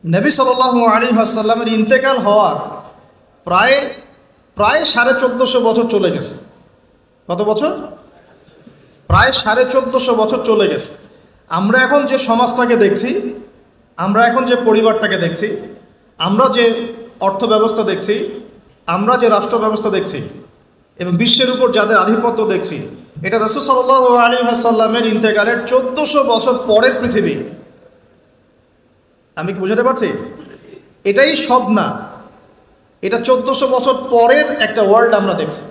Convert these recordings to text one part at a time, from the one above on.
নবী সাল্লাল্লাহু আলাইহি ওয়াসাল্লামের ইন্তেকাল হওয়ার প্রায় প্রায় 1450 বছর চলে গেছে। কত বছর? প্রায় 1450 বছর চলে গেছে। আমরা এখন যে সমাজটাকে দেখছি, আমরা এখন যে পরিবারটাকে দেখছি, আমরা যে অর্থ ব্যবস্থা দেখছি, আমরা যে রাষ্ট্র ব্যবস্থা দেখছি এবং বিশ্বের উপর যাদের আধিপত্য দেখছি, এটা রাসূল সাল্লাল্লাহু আলাইহি ওয়াসাল্লামের ইন্তেকালের 1400 বছর পরের পৃথিবী। আমি কি বুঝাতে পারছি? এটাই সব না, এটা 1400 বছর পরের একটা ওয়ার্ল্ড আমরা দেখছি।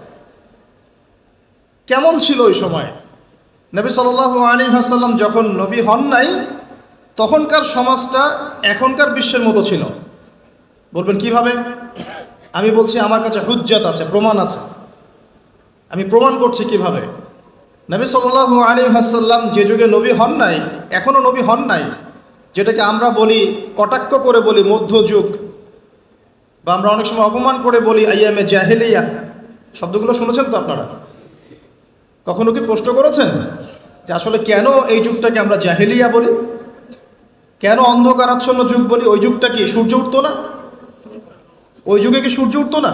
কেমন ছিল ওই সময়? নবী সাল্লাল্লাহু আলাইহি ওয়াসাল্লাম যখন নবী হন নাই, তখনকার সমাজটা এখনকার বিশ্বের মতো ছিল। বলবেন কিভাবে? আমি বলছি, আমার কাছে হুজ্জাত আছে, প্রমাণ আছে। আমি প্রমাণ করছি কিভাবে। নবী সাল্লাল্লাহু আলাইহি ওয়াসাল্লাম যে যুগে নবী হন নাই, এখনো নবী হন নাই, যেটাকে আমরা বলি, কটাক্ষ করে বলি মধ্যযুগ, বা আমরা অনেক সময় অপমান করে বলি আইয়ামে জাহেলিয়া। শব্দগুলো শুনেছেন তো আপনারা? কখনো কি প্রশ্ন করেছেন যে আসলে কেন এই যুগটাকে আমরা জাহেলিয়া বলি, কেন অন্ধকারাচ্ছন্ন যুগ বলি? ওই যুগটা কি সূর্য উঠতো না? ওই যুগে কি সূর্য উঠতো না?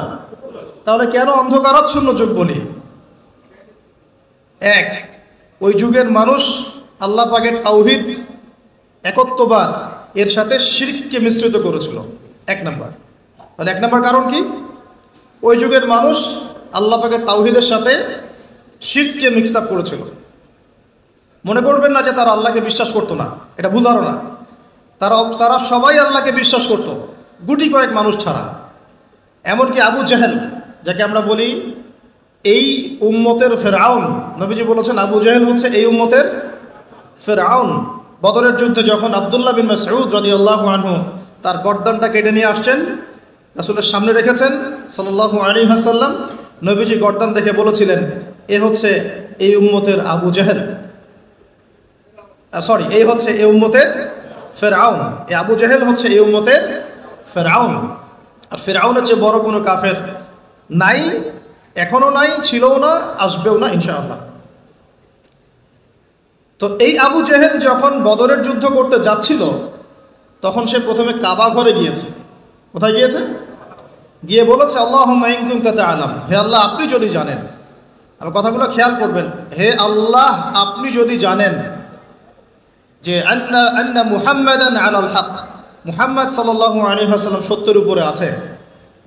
তাহলে কেন অন্ধকারাচ্ছন্ন যুগ বলি? এক, ওই যুগের মানুষ আল্লাহ পাকের তাওহীদ, একত্ববাদ এর সাথে শিরককে মিশ্রিত করেছিল। এক নাম্বার। তাহলে এক নাম্বার কারণ কি? ওই যুগের মানুষ আল্লাহ পাকের তাওহীদের সাথে শিরককে মিক্স আপ করেছিল। মনে করবেন না যে তারা আল্লাহকে বিশ্বাস করতো না, এটা ভুল ধারণা। তারা সবাই আল্লাহকে বিশ্বাস করত, গুটি কয়েক মানুষ ছাড়া। এমনকি আবু জাহেল, যাকে আমরা বলি এই উম্মতের ফেরাউন, নবীজি বলেছেন আবু জাহেল হচ্ছে এই উম্মতের ফেরাউন। বদরের যুদ্ধে যখন আব্দুল্লাহ বিন মাসউদ রাদিয়াল্লাহু আনহু তার গর্দানটা কেটে নিয়ে আসছেন, রাসূলের সামনে রেখেছেন সাল্লাল্লাহু আলাইহি ওয়াসাল্লাম, নবীজি গর্দান দেখে বলেছিলেন, এ হচ্ছে এই উম্মতের আবু জাহেল, এই হচ্ছে এই উম্মতের ফেরাউন। এই আবু জাহেল হচ্ছে এই উম্মতের ফেরাউন। আর ফেরাউনের চেয়ে বড় কোনো কাফের নাই, এখনো নাই, ছিলও না, আসবেও না ইনশাআল্লাহ। তো এই আবু জাহেল যখন বদরের যুদ্ধ করতে যাচ্ছিল, তখন সে প্রথমে কাবা ঘরে গিয়েছে। কোথায় গিয়েছে? গিয়ে বলেছে, আল্লাহুম্মা ইন কুনতা তা'লাম, হে আল্লাহ আপনি যদি জানেন। আমার কথাগুলো খেয়াল করবেন। হে আল্লাহ আপনি যদি জানেন যে আন্না মুহাম্মাদান আলাল হক, মুহাম্মদ সাল্লাল্লাহু আলাইহি ওয়াসাল্লাম সত্যের উপরে আছে,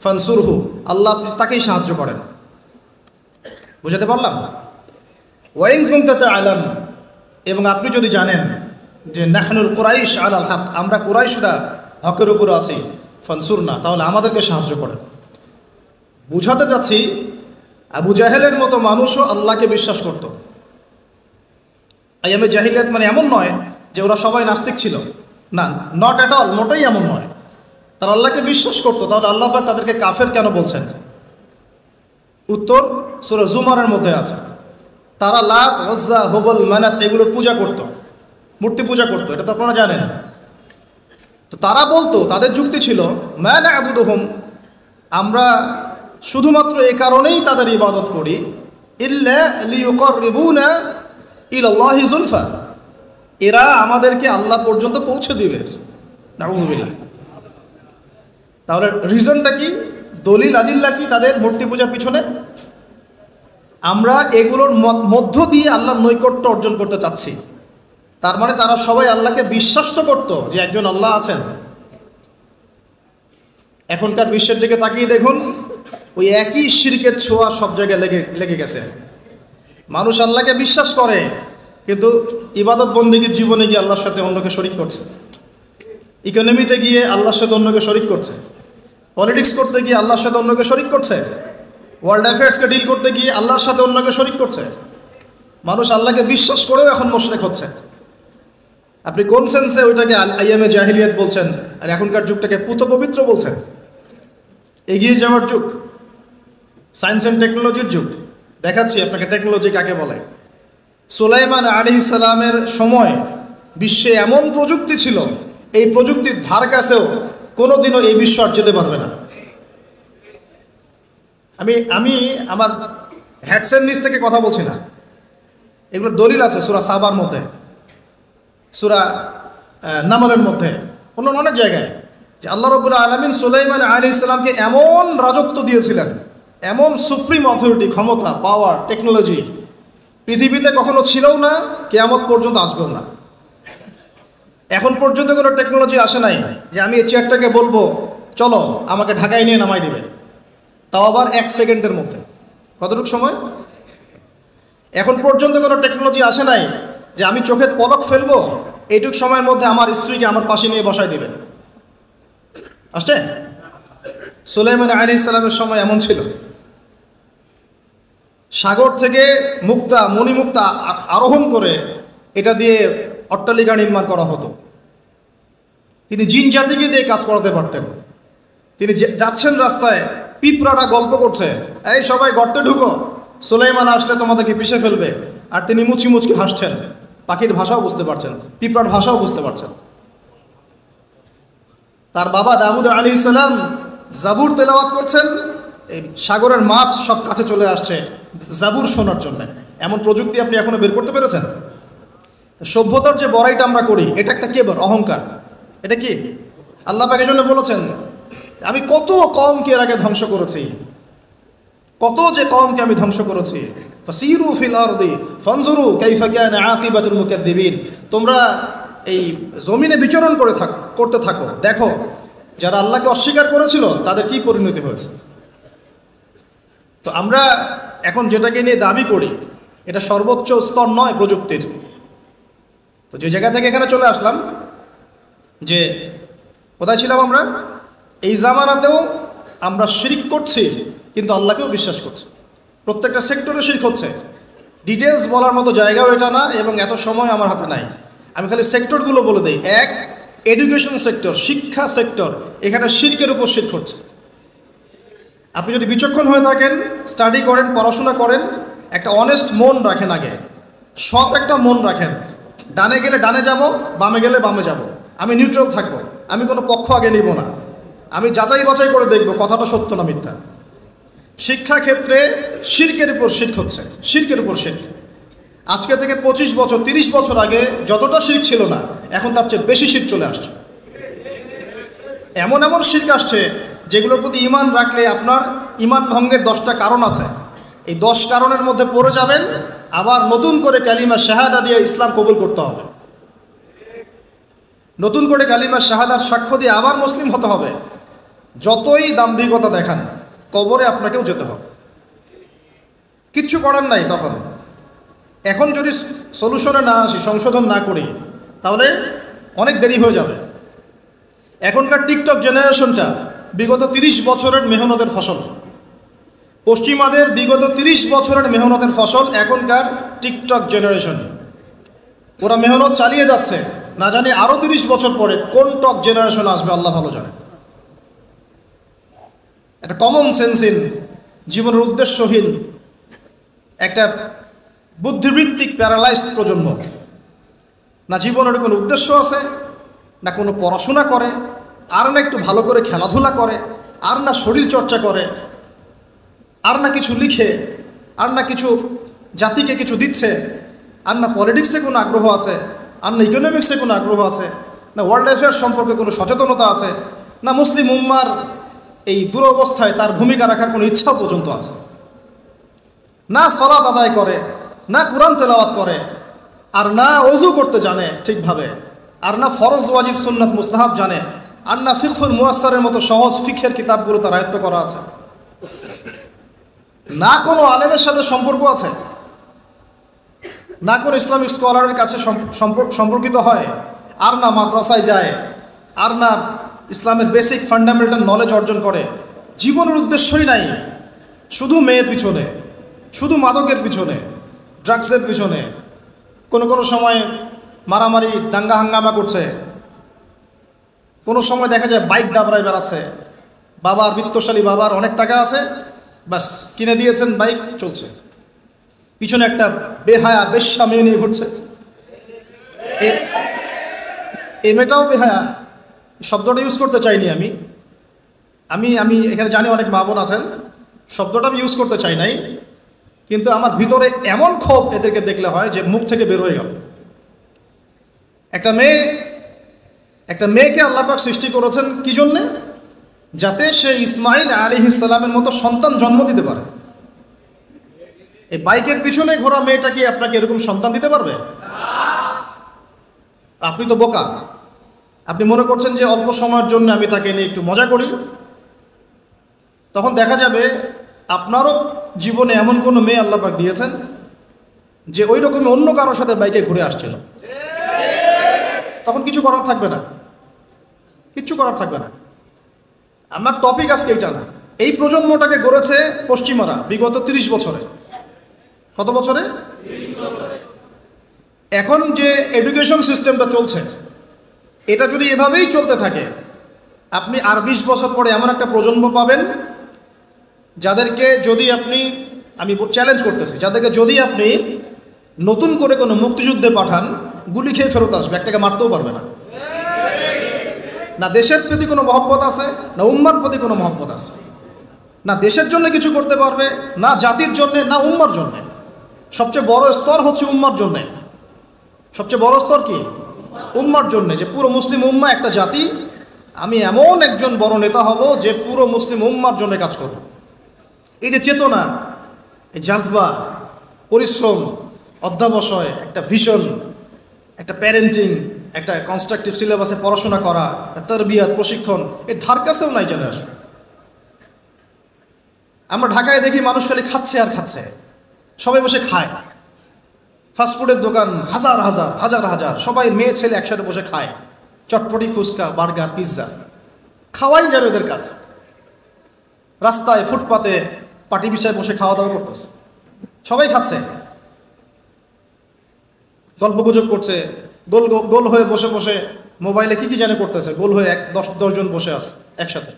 ফানসুরহু, আল্লাহ আপনি তাকেই সাহায্য করেন। বুঝাতে পারলাম? ওয়া ইন কুনতা তা'লাম, এবং আপনি যদি জানেন যে নাহনুল কুরাইশ আলাল হক, আমরা কুরাইশরা হকের উপরে আছি, ফানসুরনা, তাহলে আমাদেরকে সাহায্য করেন। বুঝাতে যাচ্ছি, আবু জাহেলের মতো মানুষও আল্লাহকে বিশ্বাস করত। আইয়ামে জাহিলিয়াত মানে এমন নয় যে ওরা সবাই নাস্তিক ছিল, না, নট অ্যাট অল, মোটেই এমন নয়। তারা আল্লাহকে বিশ্বাস করতো। তাহলে আল্লাহ পাক তাদেরকে কাফের কেন বলছেন? উত্তর সূরা জুমারের মধ্যে আছে। তারা লাত, উজ্জা, হুবল, মানাত এগুলোর পূজা করত, মূর্তি পূজা করত, এটা তো আপনারা জানেন। তো তারা বলতো, তাদের যুক্তি ছিল, মা না'বুদুহুম, আমরা শুধুমাত্র এই কারণেই তাদের ইবাদত করি, ইল্লা লিয়ুকাররিবুনা ইলাল্লাহি যুলফা, এরা আমাদেরকে আল্লাহ পর্যন্ত পৌঁছে দিবে। নাউযুবিল্লাহ। তাহলে রিজনটা কি? দলিল আদিল্লা কি তাদের মূর্তি পূজার পিছনে? আমরা এগুলোর মধ্য দিয়ে আল্লাহর নৈকট্য অর্জন করতে চাচ্ছি। তার মানে তারা সবাই আল্লাহকে বিশ্বাস তো করতো যে একজন আল্লাহ আছেন। এখনকার বিশ্বের দিকে তাকিয়ে দেখুন, ওই একই শিরকের ছোঁয়া সব জায়গায় লেগে গেছে। মানুষ আল্লাহকে বিশ্বাস করে, কিন্তু ইবাদত বন্দেগীর জীবনে গিয়ে আল্লাহর সাথে অন্যকে শরিক করছে, ইকোনমিতে গিয়ে আল্লাহর সাথে অন্যকে শরিক করছে, পলিটিক্স করতে গিয়ে আল্লাহর সাথে অন্যকে শরিক করছে, ওয়ার্ল্ড অ্যাফেয়ার্সকে ডিল করতে গিয়ে আল্লাহর সাথে অন্যকে শরিক করছে। মানুষ আল্লাহকে বিশ্বাস করেও এখন মুশরিক হচ্ছে। আপনি কোন সেন্সে ওইটাকে আইয়ামে জাহিলিয়াত বলছেন, আর এখনকার যুগটাকে পুত পবিত্র বলছেন? এগিয়ে যাওয়ার যুগ, সায়েন্স অ্যান্ড টেকনোলজির যুগ। দেখাচ্ছি আপনাকে টেকনোলজি কাকে বলে। সুলাইমান আলাইহিস সালামের সময় বিশ্বে এমন প্রযুক্তি ছিল, এই প্রযুক্তির ধার কাছেও কোনোদিনও এই বিশ্ব আর যেতে পারবে না। আমি আমার হ্যাডসেট নিচ থেকে কথা বলছি না, এগুলো দলিল আছে সূরা সাবার মধ্যে, সূরা নামলের মধ্যে, অন্য অনেক জায়গায়। যে আল্লাহ রাব্বুল আলামিন সুলাইমান আলাইহিস সালামকে এমন রাজত্ব দিয়েছিলেন, এমন সুপ্রিম অথরিটি, ক্ষমতা, পাওয়ার, টেকনোলজি পৃথিবীতে কখনো ছিলও না, কিয়ামত পর্যন্ত আসবেও না। এখন পর্যন্ত কোনো টেকনোলজি আসে নাই যে আমি এই চেয়ারটাকে বলবো চলো আমাকে ঢাকায় নিয়ে নামাই দিবে, তাও আবার 1 সেকেন্ডের মধ্যে। কতটুকু সময়? এখন পর্যন্ত কোনো টেকনোলজি আসে নাই যে আমি চোখের পলক ফেলবো এইটুক সময়ের মধ্যে আমার স্ত্রীকে আমার পাশে নিয়ে বসাই দিবে। আসছে? সুলাইমান আলাইহিস সালামের সময় এমন ছিল। সাগর থেকে মুক্তা, মণিমুক্তা আরোহণ করে এটা দিয়ে অট্টালিকা নির্মাণ করা হতো। তিনি জিন জাতিকে দিয়ে কাজ করাতে পারতেন। তিনি যাচ্ছেন রাস্তায়, পিঁপড়াটা গল্প করছে, এই সবাই গর্তে ঢুকো, সুলাইমান আসলে তোমাদেরকে পিষে ফেলবে। আর তিনি মুচকি মুচকি হাসছেন, পাখির ভাষাও বুঝতে পারছেন, পিঁপড়ার ভাষাও বুঝতে পারছেন। তার বাবা দাউদ আলাইহিস সালাম জাবুর তেলাওয়াত করছেন, এই সাগরের মাছ সব কাছে চলে আসছে জাবুর শোনার জন্য। এমন প্রযুক্তি আপনি এখনো বের করতে পেরেছেন? সভ্যতার যে বড়াইটা আমরা করি, এটা একটা কেবর, অহংকার। এটা কি আল্লাহ পাক এজন্য বলেছেন আমি কত কওমকে এর আগে ধ্বংস করেছি, কত যে কওমকে আমি ধ্বংস করেছি। ফাসিরু ফিল আরদি ফানজুরু কাইফা কানা আকিবাতুল মুকাদ্দিবিন। তোমরা এই জমিনে বিচরণ করতে থাকো, দেখো যারা আল্লাহকে অস্বীকার করেছিল তাদের কি পরিণতি হয়েছে। তো আমরা এখন যেটাকে নিয়ে দাবি করি এটা সর্বোচ্চ স্তর নয় প্রযুক্তির। তো যে জায়গা থেকে এখানে চলে আসলাম, যে কোথায় ছিলাম আমরা, এই জামানাতেও আমরা শিরক করছি কিন্তু আল্লাহকেও বিশ্বাস করছি। প্রত্যেকটা সেক্টরে শিরক হচ্ছে। ডিটেলস বলার মতো জায়গাও এটা না, এবং এত সময় আমার হাতে নাই। আমি খালি সেক্টরগুলো বলে দিই। 1, এডুকেশন সেক্টর, শিক্ষা সেক্টর, এখানে শিরকের উপর শিরক হচ্ছে। আপনি যদি বিচক্ষণ হয়ে থাকেন, স্টাডি করেন, পড়াশোনা করেন, একটা অনেস্ট মন রাখেন, আগে সৎ একটা মন রাখেন। ডানে গেলে ডানে যাব, বামে গেলে বামে যাব, আমি নিউট্রাল থাকবো, আমি কোনো পক্ষ আগে নিব না, আমি যাচাই বাছাই করে দেখব কথাটা সত্য না মিথ্যা। শিক্ষা ক্ষেত্রে শিরকের উপর শিরক হচ্ছে, শিরকের উপর শিরক। আজকে থেকে 25 বছর 30 বছর আগে যতটা শিরক ছিল না, এখন তার চেয়ে বেশি শিরক চলে আসছে। এমন এমন শিরক আসছে যেগুলোর প্রতি ঈমান রাখলে আপনার ঈমান ভঙ্গের 10টা কারণ আছে। এই 10 কারণের মধ্যে পড়ে যাবেন, আবার নতুন করে কালিমা শাহাদা দিয়ে ইসলাম কবুল করতে হবে, নতুন করে কালিমা শাহাদার সাক্ষ্য দিয়ে আবার মুসলিম হতে হবে। যতই দাম্ভিকতা দেখান, কবরে আপনাকেও যেতে হবে, কিচ্ছু করার নাই তখন। এখন যদি সলিউশনে না আসি, সংশোধন না করি, তাহলে অনেক দেরি হয়ে যাবে। এখনকার টিকটক জেনারেশনটা বিগত 30 বছরের মেহনতের ফসল। পশ্চিমাদের বিগত 30 বছরের মেহনতের ফসল এখনকার টিকটক জেনারেশন। ওরা মেহনত চালিয়ে যাচ্ছে, না জানি আরো 30 বছর পরে কোন টক জেনারেশন আসবে আল্লাহ ভালো জানে। একটা কমন সেন্সহীন, জীবনের উদ্দেশ্যহীন, একটা বুদ্ধিবৃত্তিক প্যারালাইজড প্রজন্ম। না জীবনের কোনো উদ্দেশ্য আছে, না কোনো পড়াশোনা করে, আর না একটু ভালো করে খেলাধুলা করে, আর না শরীর চর্চা করে, আর না কিছু লিখে, আর না কিছু জাতিকে কিছু দিচ্ছে, আর না পলিটিক্সে কোনো আগ্রহ আছে, আর না ইকোনমিক্সে কোনো আগ্রহ আছে, না ওয়ার্ল্ড অ্যাফেয়ার্স সম্পর্কে কোনো সচেতনতা আছে, না মুসলিম উম্মার এই দুরবস্থায় তার ভূমিকা রাখার কোনো ইচ্ছা পর্যন্ত আছে। না সালাত আদায় করে, না কুরআন তেলাওয়াত করে, আর না ওযু করতে জানে ঠিকভাবে, আর না ফরজ ওয়াজিব সুন্নাত মুস্তাহাব জানে, আর না ফিকহুল মুয়াসসারের মতো সহজ ফিকহের কিতাবগুলো তার আয়ত্ত করা আছে, না কোনো আলেমের সাথে সম্পর্ক আছে, না কোনো ইসলামিক স্কলারের কাছে সম্পর্কিত হয়, আর না মাদ্রাসায় যায়, আর না ইসলামের বেসিক ফান্ডামেন্টাল নলেজ অর্জন করে। জীবনের উদ্দেশ্যই নাই, শুধু মেয়ের পিছনে, শুধু মাদকের পিছনে, ড্রাগসের পিছনে, কোনো সময় মারামারি দাঙ্গা হাঙ্গামা করছে, কোনো সময় দেখা যায় বাইক দাবড়ায় বেড়াচ্ছে। বাবার বিত্তশালী, বাবার অনেক টাকা আছে, বাস কিনে দিয়েছেন বাইক, চলছে, পিছনে একটা বেহায়া বেশ্যা মেয়ে নিয়ে ঘুরছে। এই মেয়েটাও বেহায়া, শব্দটা ইউজ করতে চাইনি আমি আমি আমি এখানে জানি অনেক মা বোন আছেন, শব্দটা আমি ইউজ করতে চাই নাই, কিন্তু আমার ভিতরে এমন ক্ষোভ এদেরকে দেখলে হয় যে মুখ থেকে বের হয়ে গেল। একটা মেয়ে একটা মেয়েকে আল্লাহ পাক সৃষ্টি করেছেন কি জন্যে? যাতে সে ইসমাইল আলাইহিস সালামের মতো সন্তান জন্ম দিতে পারে। এই বাইকের পিছনে ঘোরা মেয়েটা কি আপনাকে এরকম সন্তান দিতে পারবে? আপনি তো বোকা। আপনি মনে করছেন যে অল্প সময়ের জন্য আমি তাকে নিয়ে একটু মজা করি। তখন দেখা যাবে আপনারও জীবনে এমন কোনো মেয়ে আল্লাহ পাক দিয়েছেন যে ওই রকম অন্য কারোর সাথে বাইকে ঘুরে আসছিল। তখন কিছু করার থাকবে না, কিচ্ছু করার থাকবে না। আমার টপিক আজকে এইটা না। এই প্রজন্মটাকে গড়েছে পশ্চিমারা বিগত 30 বছরে। কত বছরে? এখন যে এডুকেশন সিস্টেমটা চলছে, এটা যদি এভাবেই চলতে থাকে, আপনি আর 20 বছর পরে এমন একটা প্রজন্ম পাবেন যাদেরকে যদি আপনি, আমি চ্যালেঞ্জ করতেছি, যাদেরকে যদি আপনি নতুন করে কোনো মুক্তিযুদ্ধে পাঠান, গুলি খেয়ে ফেরত আসবে, একটাকে মারতেও পারবে না। না দেশের প্রতি কোনো মহব্বত আছে, না উম্মার প্রতি কোনো মহব্বত আছে। না দেশের জন্য কিছু করতে পারবে, না জাতির জন্য, না উম্মার জন্য। সবচেয়ে বড় স্তর হচ্ছে উম্মার জন্য। সবচেয়ে বড় স্তর কি? উম্মার জন্য, যে পুরো মুসলিম উম্মা একটা জাতি, আমি এমন একজন বড় নেতা হব যে পুরো মুসলিম উম্মার জন্য কাজ করব। এই যে চেতনা, এই জাজবা, পরিশ্রম, অধ্যাবসায়, একটা ভিশন, একটা প্যারেন্টিং, একটা কনস্ট্রাকটিভ সিলেবাসে পড়াশোনা করা, তারবিয়াত, প্রশিক্ষণ, এর ধার কাছেও নাই জেনারেশন। আমরা ঢাকায় দেখি মানুষ খালি খাচ্ছে আর খাচ্ছে, সবাই বসে খায়। ফাস্টফুডের দোকান হাজার হাজার হাজার হাজার, সবাই মেয়ে ছেলে একসাথে বসে খায়, চটপটি, ফুচকা, বার্গার, পিৎজা, খাওয়াই যাবে ওদের কাজ। রাস্তায় ফুটপাতে পাটি বিছায় বসে খাওয়া দাওয়া করতেছে, সবাই খাচ্ছে, গল্প গুজব করছে, গোল গোল হয়ে বসে বসে মোবাইলে কি কি জানে করতেছে, গোল হয়ে 10 জন বসে আছে একসাথে।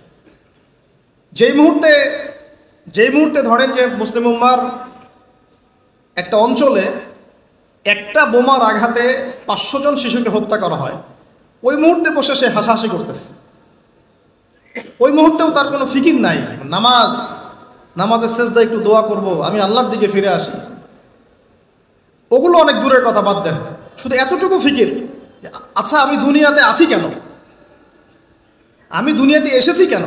যেই মুহূর্তে ধরেন যে মুসলিম উম্মার একটা অঞ্চলে একটা বোমার আঘাতে 500 জন শিশুকে হত্যা করা হয়, ওই মুহূর্তে বসে সে হাসাহাসি করতেছে। ওই মুহূর্তেও তার কোনো ফিকির নাই, নামাজের সেজদা একটু দোয়া করব, আমি আল্লাহর দিকে ফিরে আসি, ওগুলো অনেক দূরের কথা, বাদ দেন। শুধু এতটুকু ফিকির, আচ্ছা আমি দুনিয়াতে আছি কেন, আমি দুনিয়াতে এসেছি কেন?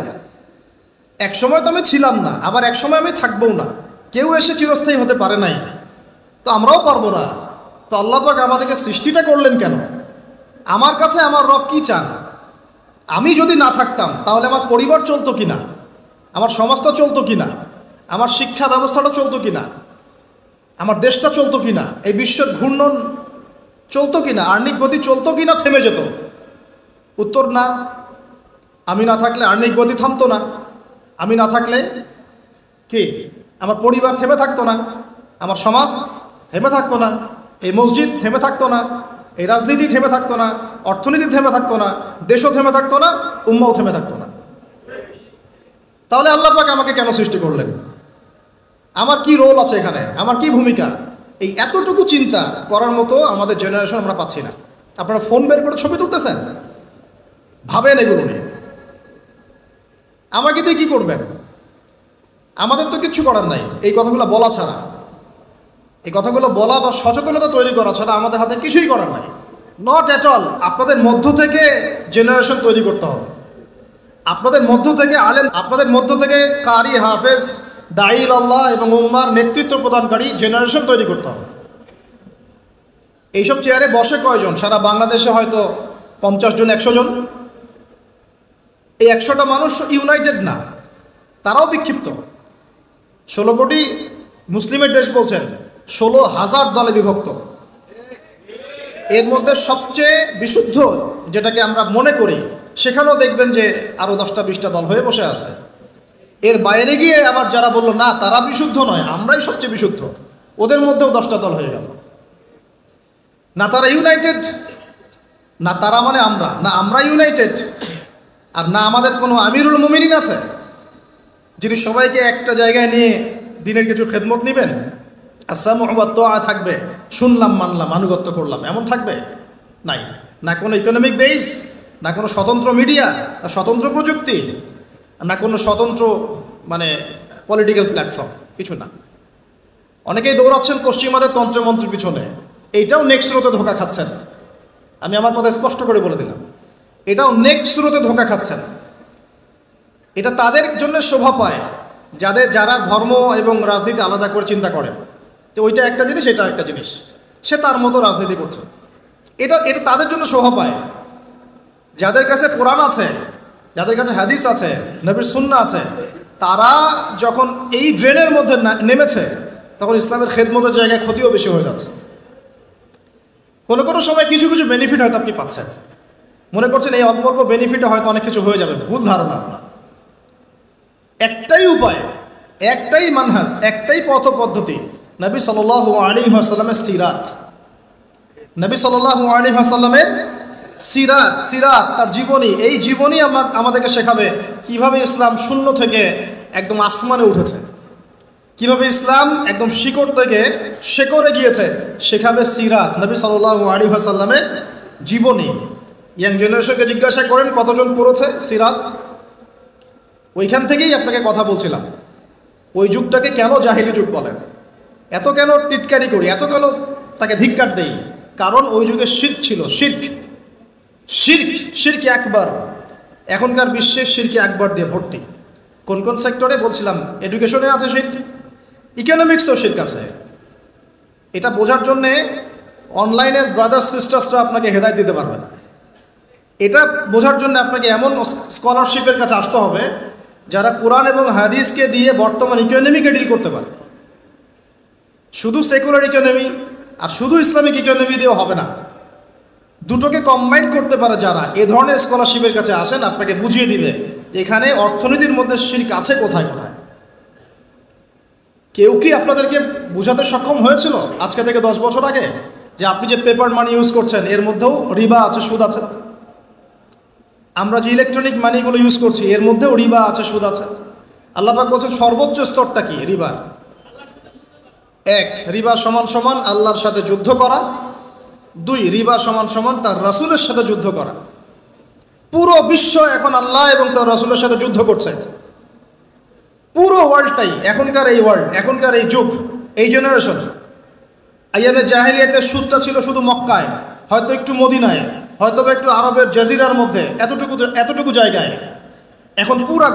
এক সময় তো আমি ছিলাম না, আবার এক সময় আমি থাকবও না। কেউ এসে চিরস্থায়ী হতে পারে নাই, তো আমরাও পারবো না। তো আল্লাহ পাক আমাদেরকে সৃষ্টিটা করলেন কেন? আমার কাছে আমার রব কি চান? আমি যদি না থাকতাম তাহলে আমার পরিবার চলতো কিনা, আমার সমাজটা চলতো কিনা, আমার শিক্ষা ব্যবস্থাটা চলতো কিনা, আমার দেশটা চলতো কিনা, এই বিশ্বের ঘূর্ণন চলতো কিনা, আর্নিক গতি চলতো কিনা, থেমে যেত? উত্তর না। আমি না থাকলে আর্নিক গতি থামতো না, আমি না থাকলে কি আমার পরিবার থেমে থাকতো না, আমার সমাজ থেমে থাকতো না, এই মসজিদ থেমে থাকতো না, এই রাজনীতি থেমে থাকতো না, অর্থনীতি থেমে থাকতো না, দেশও থেমে থাকতো না, উম্মাও থেমে থাকতো না। তাহলে আল্লাহ পাক আমাকে কেন সৃষ্টি করলেন? আমার কি রোল আছে এখানে, আমার কি ভূমিকা? এই এতটুকু চিন্তা করার মতো আমাদের জেনারেশন আমরা পাচ্ছি না। আপনারা ফোন বের করে ছবি তুলতেছেন, ভাবেন এগুলো নিয়ে। আমাকে দিয়ে কি করবেন? আমাদের তো কিচ্ছু করার নাই এই কথাগুলো বলা ছাড়া। এই কথাগুলো বলা বা সচেতনতা তৈরি করা ছাড়া আমাদের হাতে কিছুই করার নাই। Not at all. আপনাদের মধ্য থেকে জেনারেশন তৈরি করতে হবে, আপনাদের মধ্য থেকে আলেম, আপনাদের মধ্য থেকে কারি, হাফেজ, দাঈল আল্লাহ এবং উম্মার নেতৃত্ব প্রদানকারী জেনারেশন তৈরি করতে হবে। এইসব চেয়ারে বসে কয়জন? সারা বাংলাদেশে হয়তো 50 জন, 100 জন। এই 100টা মানুষ ইউনাইটেড না, তারাও বিক্ষিপ্ত। 16 কোটি মুসলিমের দেশ বলছেন, 16,000 দলে বিভক্ত। এর মধ্যে সবচেয়ে বিশুদ্ধ যেটাকে আমরা মনে করি, সেখানেও দেখবেন যে আরো 10টা 20টা দল হয়ে বসে আছে। এর বাইরে গিয়ে আবার যারা বললো না তারা বিশুদ্ধ নয়, আমরাই সবচেয়ে বিশুদ্ধ, ওদের মধ্যেও 10টা দল হয়ে গেল। না তারা ইউনাইটেড, না তারা মানে আমরা, না আমরা ইউনাইটেড, আর না আমাদের কোনো আমিরুল মুমিনিন আছে যিনি সবাইকে একটা জায়গায় নিয়ে দিনের কিছু খেদমত নেবেন। আসামু ওয়া তাআ থাকবে, শুনলাম মানলাম আনুগত্য করলাম, এমন থাকবে? নাই। না কোনো ইকোনমিক বেস, না কোনো স্বতন্ত্র মিডিয়া, না স্বতন্ত্র প্রযুক্তি, না কোনো স্বতন্ত্র মানে পলিটিক্যাল প্ল্যাটফর্ম, কিছু না। অনেকেই দৌড়াচ্ছেন পশ্চিমাদের তন্ত্রমন্ত্রের পিছনে, এইটাও নেক্সট রোতে ধোকা খাচ্ছেন। আমি আমার কথা স্পষ্ট করে বলে দিলাম, এটাও নেক্সট স্রোতে ধোঁকা খাচ্ছেন। এটা তাদের জন্য শোভা পায় যারা ধর্ম এবং রাজনীতি আলাদা করে চিন্তা করে যে ওইটা একটা জিনিস, এটা একটা জিনিস, সে তার মতো রাজনীতি করছে। এটা তাদের জন্য শোভা পায়। যাদের কাছে কোরআন আছে, যাদের কাছে হাদিস আছে, নবীর সুন্নাহ আছে, তারা যখন এই ড্রেনের মধ্যে নেমেছে তখন ইসলামের খেদমতের জায়গায় ক্ষতিও বেশি হয়ে যাচ্ছে। কোনো কোনো সময় কিছু কিছু বেনিফিট হয়তো আপনি পাচ্ছেন, মনে করছেন এই অল্প অল্প বেনিফিটে হয়তো অনেক কিছু হয়ে যাবে। ভুল ধারণা আপনার। একটাই উপায়, একটাই মানহাজ, একটাই পথ পদ্ধতি, নবী সাল্লাল্লাহু আলাইহি ওয়াসাল্লামের সিরাত। নবী সাল্লাল্লাহু আলাইহি ওয়াসাল্লামের সিরাত, তার জীবনী। এই জীবনী আমাদেরকে শেখাবে কিভাবে ইসলাম শূন্য থেকে একদম আসমানে উঠেছে, কিভাবে ইসলাম একদম শিকড় থেকে শেকড়ে গিয়েছে, শেখাবে সিরাত, নবী সাল্লাল্লাহু আলাইহি ওয়াসাল্লামের জীবনী। ইয়াং জেনারেশনকে জিজ্ঞাসা করেন কতজন পড়েছে সিরাত। ওইখান থেকেই আপনাকে কথা বলছিলাম, ওই যুগটাকে কেন জাহিলি যুগ বলেন, এত কেন টিটকারি করি, এত কেন তাকে ধিক্কার দেই? কারণ ওই যুগে শিরক ছিল। শিরক একবার। এখনকার বিশ্বে শিরকে একবার দিয়ে ভর্তি। কোন কোন সেক্টরে বলছিলাম, এডুকেশনে আছে শিরক, ইকোনমিক্সেও শিরক আছে। এটা বোঝার জন্যে অনলাইনের ব্রাদার্স সিস্টার্সরা আপনাকে হেদায়েত দিতে পারবে না। এটা বোঝার জন্য আপনাকে এমন স্কলারশিপের কাছে আসতে হবে যারা কোরআন এবং হাদিসকে দিয়ে বর্তমান ইকোনমিকে ডিল করতে পারে। শুধু সেকুলার ইকোনমি আর শুধু ইসলামিক ইকোনমি দিয়েও হবে না, দুটোকে কম্বাইন করতে পারে যারা, এ ধরনের স্কলারশিপের কাছে আসেন, আপনাকে বুঝিয়ে দিবে যে এখানে অর্থনীতির মধ্যে শিরক আছে কোথায় কোথায়। কেউ কি আপনাদেরকে বোঝাতে সক্ষম হয়েছিল আজকে থেকে 10 বছর আগে যে আপনি যে পেপার মানি ইউজ করছেন এর মধ্যেও রিবা আছে, সুদ আছে? আমরা যে ইলেকট্রনিক মানিগুলো ইউজ করছি এর মধ্যেও রিবা আছে, সুদ আছে। আল্লাহ পাক বলছেন সর্বোচ্চ স্তরটা কি রিবা। এক, রিবা সমান সমান আল্লাহর সাথে যুদ্ধ করা। 2, রিবা সমান সমান তার রাসূলের সাথে যুদ্ধ করা। পুরো বিশ্ব এখন আল্লাহ এবং তার রাসূলের সাথে যুদ্ধ করছে। পুরো ওয়ার্ল্ডটাই এখনকার এই ওয়ার্ল্ড, এখনকার এই যুগ, এই জেনারেশন। আইয়ামে জাহেলিয়াতের সুদটা ছিল শুধু মক্কায়, হয়তো একটু মদিনায়, হয়তো একটু আরবের জাজিরার মধ্যে, এতটুকু জায়গায়। এখন পুরা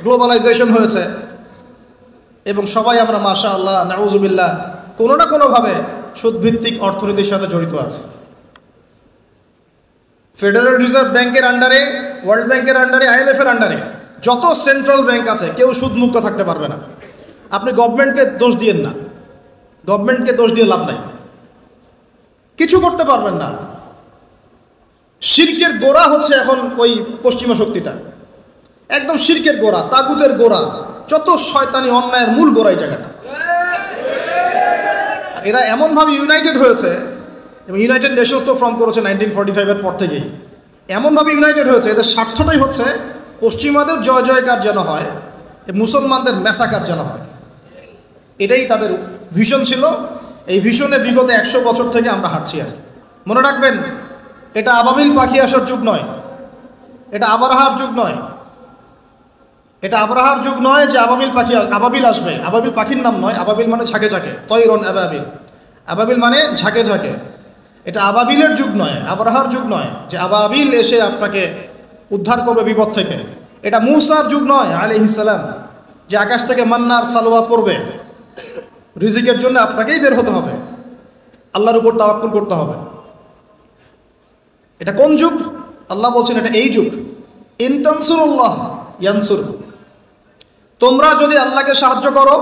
গ্লোবালাইজেশন হয়েছে এবং সবাই আমরা মাশাআল্লাহ নাউজুবিল্লাহ কোনো না কোনোভাবে সুদভিত্তিক অর্থনীতির সাথে জড়িত আছে। ফেডারেল রিজার্ভ ব্যাংকের আন্ডারে, ওয়ার্ল্ড ব্যাংকের আন্ডারে, IMF এর আন্ডারে যত সেন্ট্রাল ব্যাংক আছে কেউ সুদমুক্ত থাকতে পারবে না। আপনি গভর্নমেন্টকে দোষ দিয়েন না, গভর্নমেন্টকে দোষ দিয়ে লাভ নাই, কিছু করতে পারবেন না। শিরকের গোড়া হচ্ছে এখন ওই পশ্চিমা শক্তিটা, একদম শিরকের গোড়া, তাগুতের গোড়া, যত শয়তানি অন্যায়ের মূল গোড়াই জায়গাটা। এরা এমনভাবে ইউনাইটেড হয়েছে, এবং ইউনাইটেড নেশনস তো ফর্ম করেছে 1945-এর পর থেকেই। এমনভাবে ইউনাইটেড হয়েছে, এদের স্বার্থটাই হচ্ছে পশ্চিমাদের জয় জয়কার যেন হয়, মুসলমানদের ম্যাসাকার যেন হয়। এটাই তাদের ভিশন ছিল। এই ভিশনে বিগত 100 বছর থেকে আমরা হাঁটছি। আর মনে রাখবেন, এটা আবাবিল পাখি আসার যুগ নয়, এটা আবরাহার যুগ নয়। এটা আবরাহার যুগ নয় যে আবাবিল আসবে। আবাবিল পাখির নাম নয়, আবাবিল মানে ঝাঁকে ঝাঁকে, তৈরন আবাবিল, আবাবিল মানে ঝাঁকে ঝাঁকে। এটা আবাবিলের যুগ নয়, আবরাহার যুগ নয় যে আবাবিল এসে আপনাকে উদ্ধার করবে বিপদ থেকে। এটা মূসার যুগ নয় আলাইহিস সালাম, যে আকাশ থেকে মান্নার সালোয়া পড়বে, রিজিকের জন্য আপনাকেই বের হতে হবে, আল্লাহর উপর তাওয়াক্কুল করতে হবে। এটা কোন যুগ? আল্লাহ বলছেন এটা এই যুগ। ইন তানসুরুল্লাহ ইয়ানসুরকুম, তোমরা যদি আল্লাহকে সাহায্য করো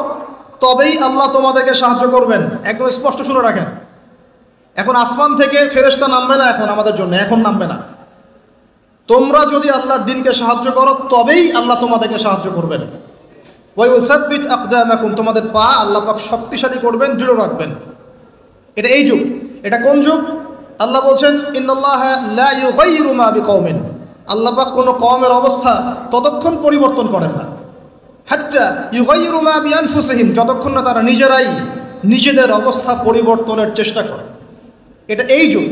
তবেই আল্লাহ তোমাদেরকে সাহায্য করবেন। একদম স্পষ্ট শুনে রাখেন। এখন আসমান থেকে ফেরেশতা নামবে না, এখন আমাদের জন্য এখন নামবে না। তোমরা যদি আল্লাহর দ্বীনকে সাহায্য করো তবেই আল্লাহ তোমাদেরকে সাহায্য করবেন। ওয়া ইউসাব্বিত আকদামাকুম, তোমাদের পা আল্লাহ পাক শক্তিশালী করবেন, দৃঢ় রাখবেন। এটা এই যুগ। এটা কোন যুগ? আল্লাহ বলছেন ইন্নাল্লাহা লা ইউগাইয়িরু মা বিকওমিন, আল্লাহ পাক কোনো কওমের অবস্থা ততক্ষণ পরিবর্তন করেন না, হাত্তা ইউগাইয়িরু মা বিআনফুসিহিম, যতক্ষণ না তারা নিজেরাই নিজেদের অবস্থা পরিবর্তনের চেষ্টা করে। এটা এই যুগ।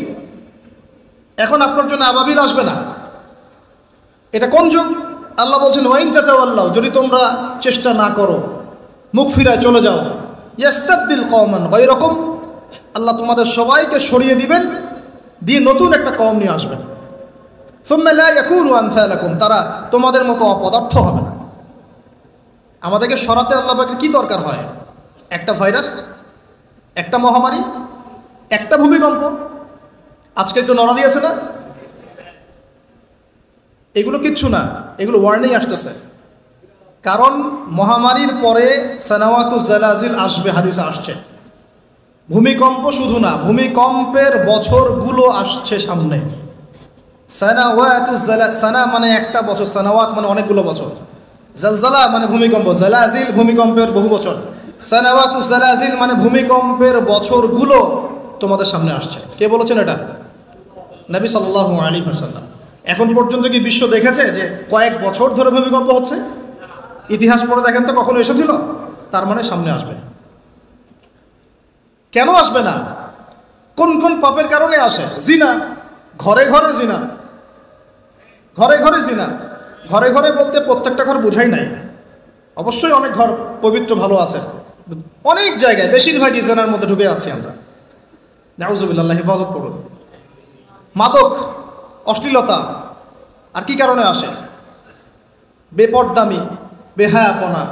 এখন আপনার জন্য আবাবিল আসবে না। এটা কোন যুগ? আল্লাহ বলছেন ওয়াইন তাতাওয়াল্লাউ, যদি তোমরা চেষ্টা না করো, মুখ ফিরায় চলে যাও, ইয়াস্তাবদিল কওমান গায়রাকুম, আল্লাহ তোমাদের সবাইকে সরিয়ে দিবেন, দিয়ে নতুন একটা কওম নিয়ে আসবেন। সুম্মা লা ইয়াকুনু আমসালাকুম, তারা তোমাদের মতো অপদার্থ হবে না। আমাদেরকে সরাতে আল্লাহ পাকের কি দরকার হয়? একটা ভাইরাস, একটা মহামারী, একটা ভূমিকম্প, আজকে একটু নড়া দিয়েছে না, এগুলো কিচ্ছু না, এগুলো ওয়ার্নিং আসতেছে। কারণ মহামারীর পরে সানাওয়াতুজ জালাজিল আসবে, হাদিসে আসছে। ভূমিকম্প শুধু না, ভূমিকম্পের বছরগুলো আসছে সামনে। সানাওয়াতুজ সানা মানে একটা বছর, সানাওয়াত মানে অনেকগুলো বছর, জালজালা মানে ভূমিকম্প, জালাজিল ভূমিকম্পের বহু বছর, সানাওয়াতুজ জালাজিল মানে ভূমিকম্পের বছরগুলো তোমাদের সামনে আসছে। কে বলেছেন এটা? নবী সাল্লাল্লাহু আলাইহি ওয়াসাল্লাম। এখন পর্যন্ত কি বিশ্ব দেখেছে যে কয়েক বছর ধরে ভূমিকম্প হচ্ছে? ইতিহাস পড়ে দেখেন তো কখনো এসেছিল? তার মানে সামনে আসবে। কেন আসবে না? কোন কোন পাপের কারণে আসে? জিনা, ঘরে ঘরে জিনা, ঘরে ঘরে জিনা। ঘরে ঘরে বলতে প্রত্যেকটা ঘর বোঝাই নাই, অবশ্যই অনেক ঘর পবিত্র ভালো আছে, অনেক জায়গায় বেশিরভাগই জিনার মধ্যে ঢুকে আছি আমরা। নাউজুবিল্লাহ, হেফাজত করুন। মাদক, অশ্লীলতা, আর কি কারণে আসে? বেপরদামি, বেহায়াপনা,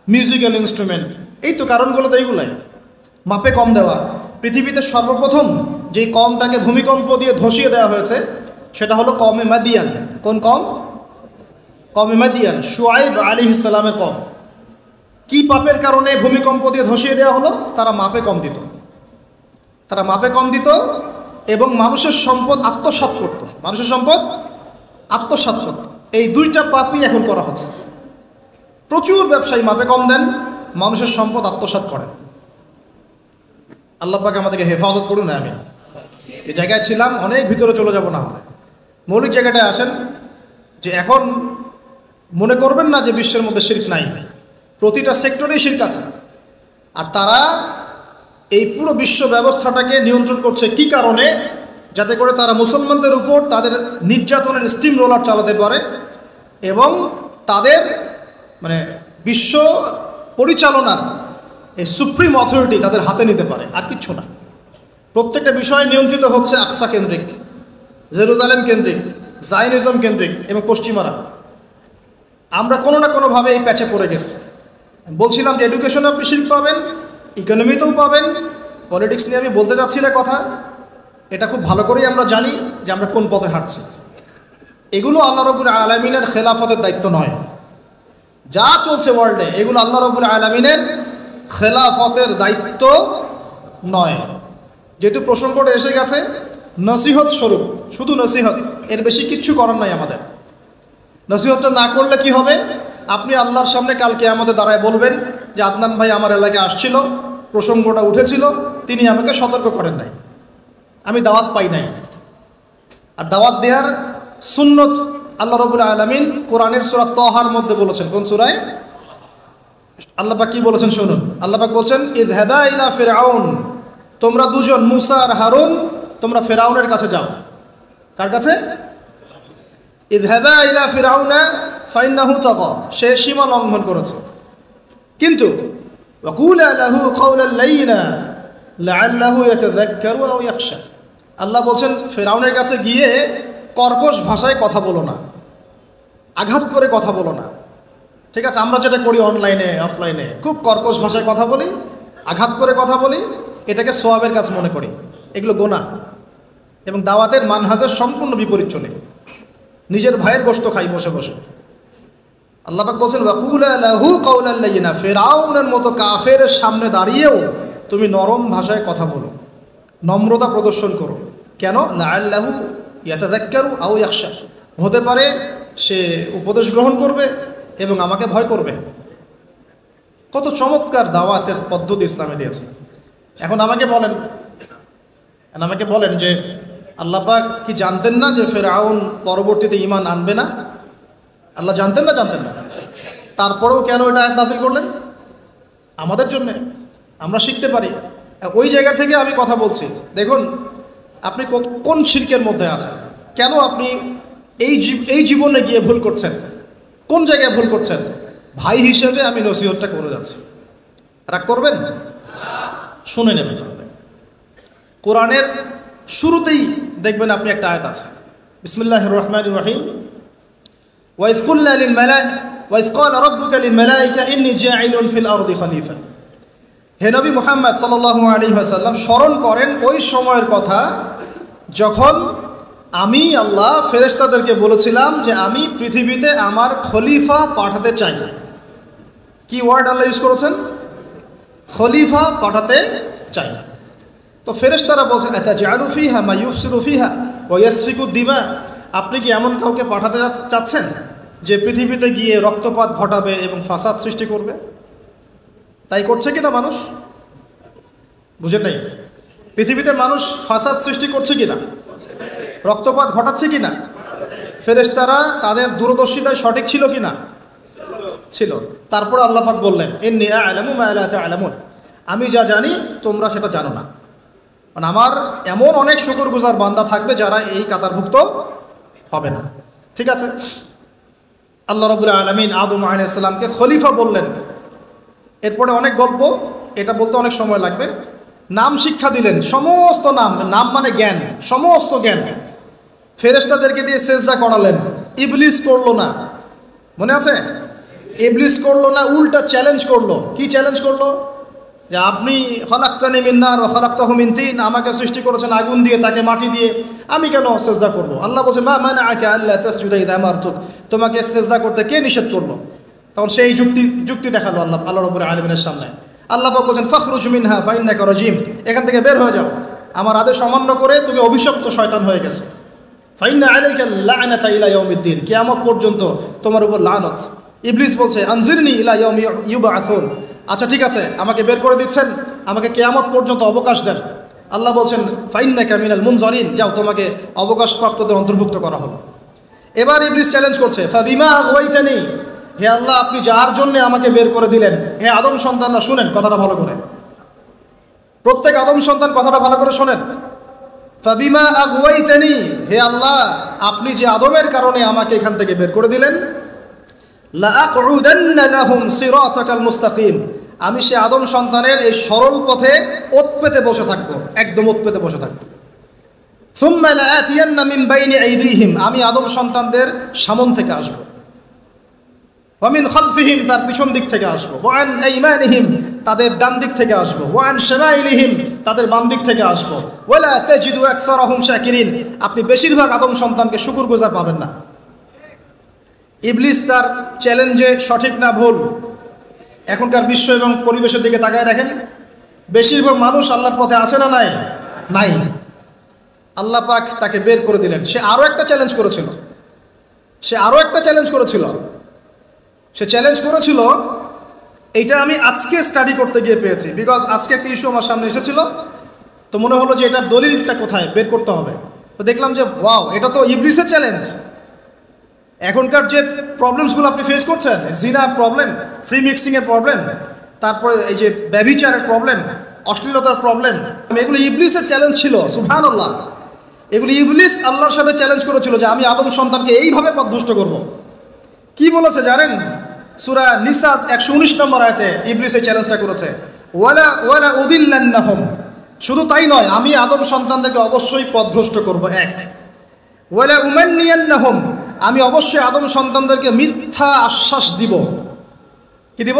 মিউজিক্যাল ইনস্ট্রুমেন্ট, এই তো কারণগুলো তো এইগুলাই। মাপে কম দেওয়া। পৃথিবীতে সর্বপ্রথম যেই কমটাকে ভূমিকম্প দিয়ে ধসিয়ে দেওয়া হয়েছে সেটা হলো কওমে মাদিয়ান। কোন কম? কওমে মাদিয়ান, শুআইব আলাইহিস সালামের কম। কি পাপের কারণে ভূমিকম্প দিয়ে ধসিয়ে দেওয়া হলো? তারা মাপে কম দিত, তারা মাপে কম দিত এবং মানুষের সম্পদ আত্মসাৎ করত। মানুষের সম্পদ আত্মসাৎ করত। এই দুইটা পাপই এখন করা হচ্ছে। প্রচুর ব্যবসায়ী মাপে কম দেন, মানুষের সম্পদ আত্মসাৎ করেন। আল্লাহ পাক আমাদেরকে হেফাজত করুন। আমি এই জায়গায় ছিলাম, অনেক ভিতরে চলে যাব না হলে। মৌলিক জায়গাটায় আসেন যে এখন মনে করবেন না যে বিশ্বের মধ্যে শিরক নাই, প্রতিটা সেক্টরেই শিরক আছে। আর তারা এই পুরো বিশ্ব ব্যবস্থাটাকে নিয়ন্ত্রণ করছে কি কারণে? যাতে করে তারা মুসলমানদের উপর তাদের নির্যাতনের স্টিম রোলার চালাতে পারে এবং তাদের মানে বিশ্ব পরিচালনার এই সুপ্রিম অথরিটি তাদের হাতে নিতে পারে, আর কিচ্ছু না। প্রত্যেকটা বিষয় নিয়ন্ত্রিত হচ্ছে আকসা কেন্দ্রিক, জেরুজালেম কেন্দ্রিক, জায়নিজম কেন্দ্রিক এবং পশ্চিমারা। আমরা কোনো না কোনোভাবে এই প্যাচে পড়ে গেছি। বলছিলাম যে এডুকেশনে আপনি শিরক পাবেন, ইকোনমিতেও পাবেন। পলিটিক্স নিয়ে আমি বলতে চাচ্ছি না কথা, এটা খুব ভালো করেই আমরা জানি যে আমরা কোন পথে হাঁটছি। এগুলো আল্লাহ রাব্বুল আলামিনের খেলাফতের দায়িত্ব নয়। যা চলছে ওয়ার্ল্ডে এগুলো আল্লাহ রাব্বুল আলামিনের খেলাফতের দায়িত্ব নয়। যেহেতু প্রসঙ্গটা এসে গেছে, নসিহত স্বরূপ, শুধু নসিহত, এর বেশি কিচ্ছু করার নাই আমাদের। নসিহতটা না করলে কি হবে? আপনি আল্লাহর সামনে কালকে আমাদের দাঁড়ায় বলবেন যে আদনান ভাই আমার এলাকায় আসছিল, প্রসঙ্গটা উঠেছিল, তিনি আমাকে সতর্ক করেন নাই, আমি দাওয়াত পাই নাই। আর দাওয়াত দেওয়ার সুন্নত আল্লাহ রাব্বুল আলামিন কোরআনের সূরা তাহার মধ্যে বলেছেন। কোন সূরায়? আল্লাহ পাক কি বলেছেন শুনুন। আল্লাহ পাক বলেছেন, ইযহাবা ইলা ফিরআউন, তোমরা দুজন মুসা আর হারুন তোমরা ফিরআউনের কাছে যাও। কার কাছে? ইযহাবা ইলা ফিরআউনা ফাইন্নাহু তাগা, সে সীমা লঙ্ঘন করেছে। কিন্তু ওয়াকুলা লাহু কাওলান লাইয়িনা লাআল্লাহু ইয়াতাযাক্কারু আও ইয়াখশা, আল্লাহ বলছেন ফিরআউনের কাছে গিয়ে কর্কশ ভাষায় কথা বলো না, আঘাত করে কথা বলো না। ঠিক আছে, আমরা যেটা করি অনলাইনে অফলাইনে, খুব কর্কশ ভাষায় কথা বলি, আঘাত করে কথা বলি, এটাকে সোয়াবের কাজ মনে করি। এগুলো গুনাহ এবং দাওয়াতের মানহাজের সম্পূর্ণ বিপরীত চলে। নিজের ভাইয়ের গোশত খাই বসে বসে। আল্লাহ পাক বলছেন ওয়াকুলা লাহু কাওলান লাইয়িনা, ফিরআউনের মতো কাফেরের সামনে দাঁড়িয়েও তুমি নরম ভাষায় কথা বলো, নম্রতা প্রদর্শন করো। কেন? লাআল্লাহু ইয়াতাযাক্কারু আও ইয়াখশা, হতে পারে সে উপদেশ গ্রহণ করবে এবং আমাকে ভয় করবে। কত চমৎকার দাওয়াতের পদ্ধতি ইসলামে দিয়েছে। এখন আমাকে বলেন যে আল্লাহ পাক কি জানতেন না যে ফিরআউন পরবর্তীতে ঈমান আনবে না? আল্লাহ জানতেন না? জানতেন না। তারপরেও কেন এটা আয়াত নাযিল করলেন? আমাদের জন্য, আমরা শিখতে পারি। ওই জায়গা থেকে আমি কথা বলছি। দেখুন আপনি কোন শিরকের মধ্যে আছেন, কেন আপনি এই জীবনে গিয়ে ভুল করছেন, কোন জায়গায় ভুল করছেন। ভাই হিসেবে আমি নসিহতটা করে যাচ্ছি, রাগ করবেন? শুনে নেবেন। তাহলে কোরআনের শুরুতেই দেখবেন আপনি একটা আয়াত আছে, বিসমিল্লাহির রহমানির রহিম। ওয়াইজ ক্বালা রাব্বুকা লিল মালাইকা ইন্নী জাইলুন ফিল আরদি খলিফা। হে নবী মুহাম্মদ সাল্লাল্লাহু আলাইহি ওয়াসাল্লাম স্মরণ করেন ওই সময়ের কথা যখন আমি আল্লাহ ফেরেশতাদেরকে বলেছিলাম যে আমি পৃথিবীতে আমার খলিফা পাঠাতে চাই। কি ওয়ার্ড আল্লাহ ইউজ করেছেন? খলিফা পাঠাতে চাই। তো ফেরেশতারা বলছেন আতাজআলু ফিহা মা ইউফসিদু ফিহা ওয়া ইয়াসফিকু দিমা, আপনি কি এমন কাউকে পাঠাতে চাচ্ছেন যে পৃথিবীতে গিয়ে রক্তপাত ঘটাবে এবং ফাসাদ সৃষ্টি করবে? তাই করছে কিনা মানুষ? বুঝেন নাই? পৃথিবীতে মানুষ ফাসাদ সৃষ্টি করছে কিনা, রক্তপাত ঘটাচ্ছে কিনা? ফেরেশতারা তাদের দূরদর্শিতায় সঠিক ছিল কিনা? ছিল। তারপর আল্লাহ পাক বললেন ইন্নী আ'লামু মা লা তা'লামুন, আমি যা জানি তোমরা সেটা জানো না। মানে আমার এমন অনেক শুকরগুজার বান্দা থাকবে যারা এই কাতারভুক্ত হবে না। ঠিক আছে, আল্লাহ রাব্বুল আলামিন আদম আলাইহিস সালামকে খলিফা বললেন। এরপরে অনেক গল্প, এটা বলতে অনেক সময় লাগবে। নাম শিক্ষা দিলেন, সমস্ত নাম, নাম মানে জ্ঞান, সমস্ত জ্ঞান। ফেরেশতাদেরকে দিয়ে সেজদা করালেন, ইবলিস করলো না। মনে আছে? ইবলিস করলো না, উল্টা চ্যালেঞ্জ করলো। কি চ্যালেঞ্জ করলো? যে আপনি খলাকতানি মিন নার ওয়া খলাকতাহু মিন তিন, আমাকে সৃষ্টি করেছেন আগুন দিয়ে, তাকে মাটি দিয়ে, আমি কেন সেজদা করব? আল্লাহ বলছেন মা মানাআকা আল্লা তাসজুদা ইযা আমারতুক, তোমাকে সেজদা করতে কে নিষেধ করলো? তখন সেই যুক্তি দেখালো আল্লাহ রাব্বুল আলামিনের সামনে। আল্লাহ পাক বলছেন ফাখরুজ মিনহা ফাইন্নাকা রাজিম, এখান থেকে বের হয়ে যাও, আমার আদেশ অমান্য করে তুমি অভিশপ্ত শয়তান হয়ে গেছে। ফাইন্না আলাইকা লা'নাতা ইলা ইয়াউমিদ্দিন, কিয়ামত পর্যন্ত তোমার উপর লানত। ইবলিস বলছে আনজিরনি ইলা ইয়াউমি ইউবআসুন, আচ্ছা ঠিক আছে, আমাকে বের করে দিচ্ছেন, আমাকে কিয়ামত পর্যন্ত অবকাশ দেন। আল্লাহ বলছেন ফাইন্নাকা মিনাল মুনজারিন, যাও তোমাকে অবকাশপ্রাপ্তদের অন্তর্ভুক্ত করা হবে। এবার ইবলিস চ্যালেঞ্জ করছে ফাবিমা আগওয়াইতানি, হে আল্লাহ আপনি যার জন্য আমাকে বের করে দিলেন, হে আদম সন্তানরা শুনেন কথাটা ভালো করে, প্রত্যেক আদম সন্তান কথাটা ভালো করে শোনেন। ফাবিমা আগওয়াইতানি, হে আল্লাহ আপনি যে আদমের কারণে আমাকে এখান থেকে বের করে দিলেন, লা আকুদান্না লাহুম সিরাতাকাল মুস্তাকিম, আমি সে আদম সন্তানের এই সরল পথে ওত পেতে বসে থাকবো, একদম ওত পেতে বসে থাকবো। সুম্মা লাআতিয়ান্না মিন বাইনি আইদিহিম, আমি আদম সন্তানদের সামন থেকে আসবো, ওয়া মিন খালফিহিম, তার পিছন দিক থেকে আসবো, ওয়া আন আইমানিহিম, তাদের ডান দিক থেকে আসবো, ওয়া আন শামাইলিহিম, তাদের বাম দিক থেকে আসবো, ওয়ালা তাজিদু আকসারাহুম শাকিরিন, আপনি বেশিরভাগ আদম সন্তানকে শুকরগুজার পাবেন না। ইবলিস তার চ্যালেঞ্জে সঠিক না ভুল? এখনকার বিশ্ব এবং পরিবেশের দিকে তাকায় দেখেন, বেশিরভাগ মানুষ আল্লাহর পথে আসে না? নাই। আল্লাহ পাক তাকে বের করে দিলেন। সে আরো একটা চ্যালেঞ্জ করেছিল, সে চ্যালেঞ্জ করেছিল, এইটা আমি আজকে স্টাডি করতে গিয়ে পেয়েছি, বিকজ আজকে একটা ইস্যু আমার সামনে এসেছিল, তো মনে হলো যে এটার দলিলটা কোথায় বের করতে হবে। তো দেখলাম যে ওয়াও, এটা তো ইবলিসের চ্যালেঞ্জ। এখনকার যে প্রবলেমসগুলো আপনি ফেস করছেন, জিনার প্রবলেম, ফ্রি মিক্সিংয়ের প্রবলেম, তারপরে এই যে ব্যভিচারের প্রবলেম, অশ্লীলতার প্রবলেম, এগুলো ইবলিসের চ্যালেঞ্জ ছিল। সুবহানাল্লাহ, এগুলো ইবলিস আল্লাহর সাথে চ্যালেঞ্জ করেছিল যে আমি আদম সন্তানকে এইভাবে পথভ্রষ্ট করব। কি বলেছে জানেন? সূরা নিসা 119 নম্বর আয়াতে ইবলিস এই চ্যালেঞ্জটা করেছে, ওয়ালা উদিল্লান্নাহুম, শুধু তাই নয়, আমি আদম সন্তানদেরকে অবশ্যই পথভ্রষ্ট করব। এক, ওয়ালা উমান্নিয়ান্নাহুম, আমি অবশ্যই আদম সন্তানদেরকে মিথ্যা আশ্বাস দিব। কি দিব?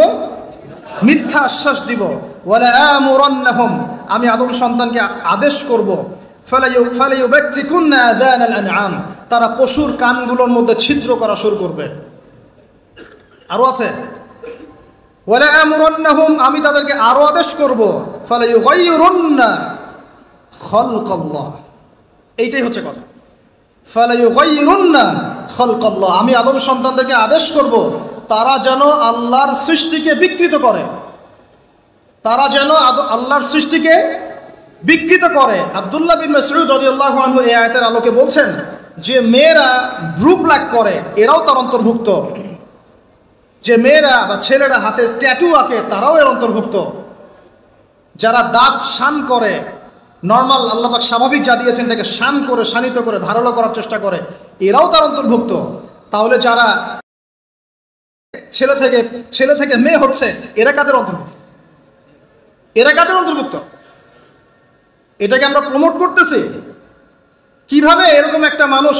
মিথ্যা আশ্বাস দিব। ওয়ালা আমুরান্নাহুম, আমি আদম সন্তানকে আদেশ করব, ফালাইউবাত্তিকুন্না আযানাল আনআম, তারা পশুর কানগুলোর মধ্যে ছিদ্র করা শুরু করবে। আরো আছে, ওয়ালা আমুরান্নাহুম, আমি তাদেরকে আরো আদেশ করব, ফালাইয়ুগাইয়িরুন্না খালকাল্লাহ, এইটাই হচ্ছে কথা। ফালাইয়ুগাইয়িরুন্না খালকাল্লাহ, আমি আদম সন্তানদেরকে আদেশ করব তারা যেন আল্লাহর সৃষ্টিকে বিকৃত করে, আব্দুল্লাহ বিন মাসউদ রাদিয়াল্লাহু আনহু এই আয়াতের আলোকে বলছেন যে মেয়েরা ব্রু প্লাক করে, এরাও তার অন্তর্ভুক্ত। যে মেয়েরা বা ছেলেরা হাতে ট্যাটু আঁকে, তারাও এর অন্তর্ভুক্ত। যারা দাঁত শান করে, নর্মাল আল্লাহ পাক স্বাভাবিক যা দিয়েছেন তাকে শান করে, শানিত করে, ধারালো করার চেষ্টা করে, এরাও তার অন্তর্ভুক্ত। তাহলে যারা ছেলে থেকে মেয়ে হচ্ছে, এরা কাদের অন্তর্ভুক্ত? এটাকে আমরা প্রমোট করতেছি। কিভাবে এরকম একটা মানুষ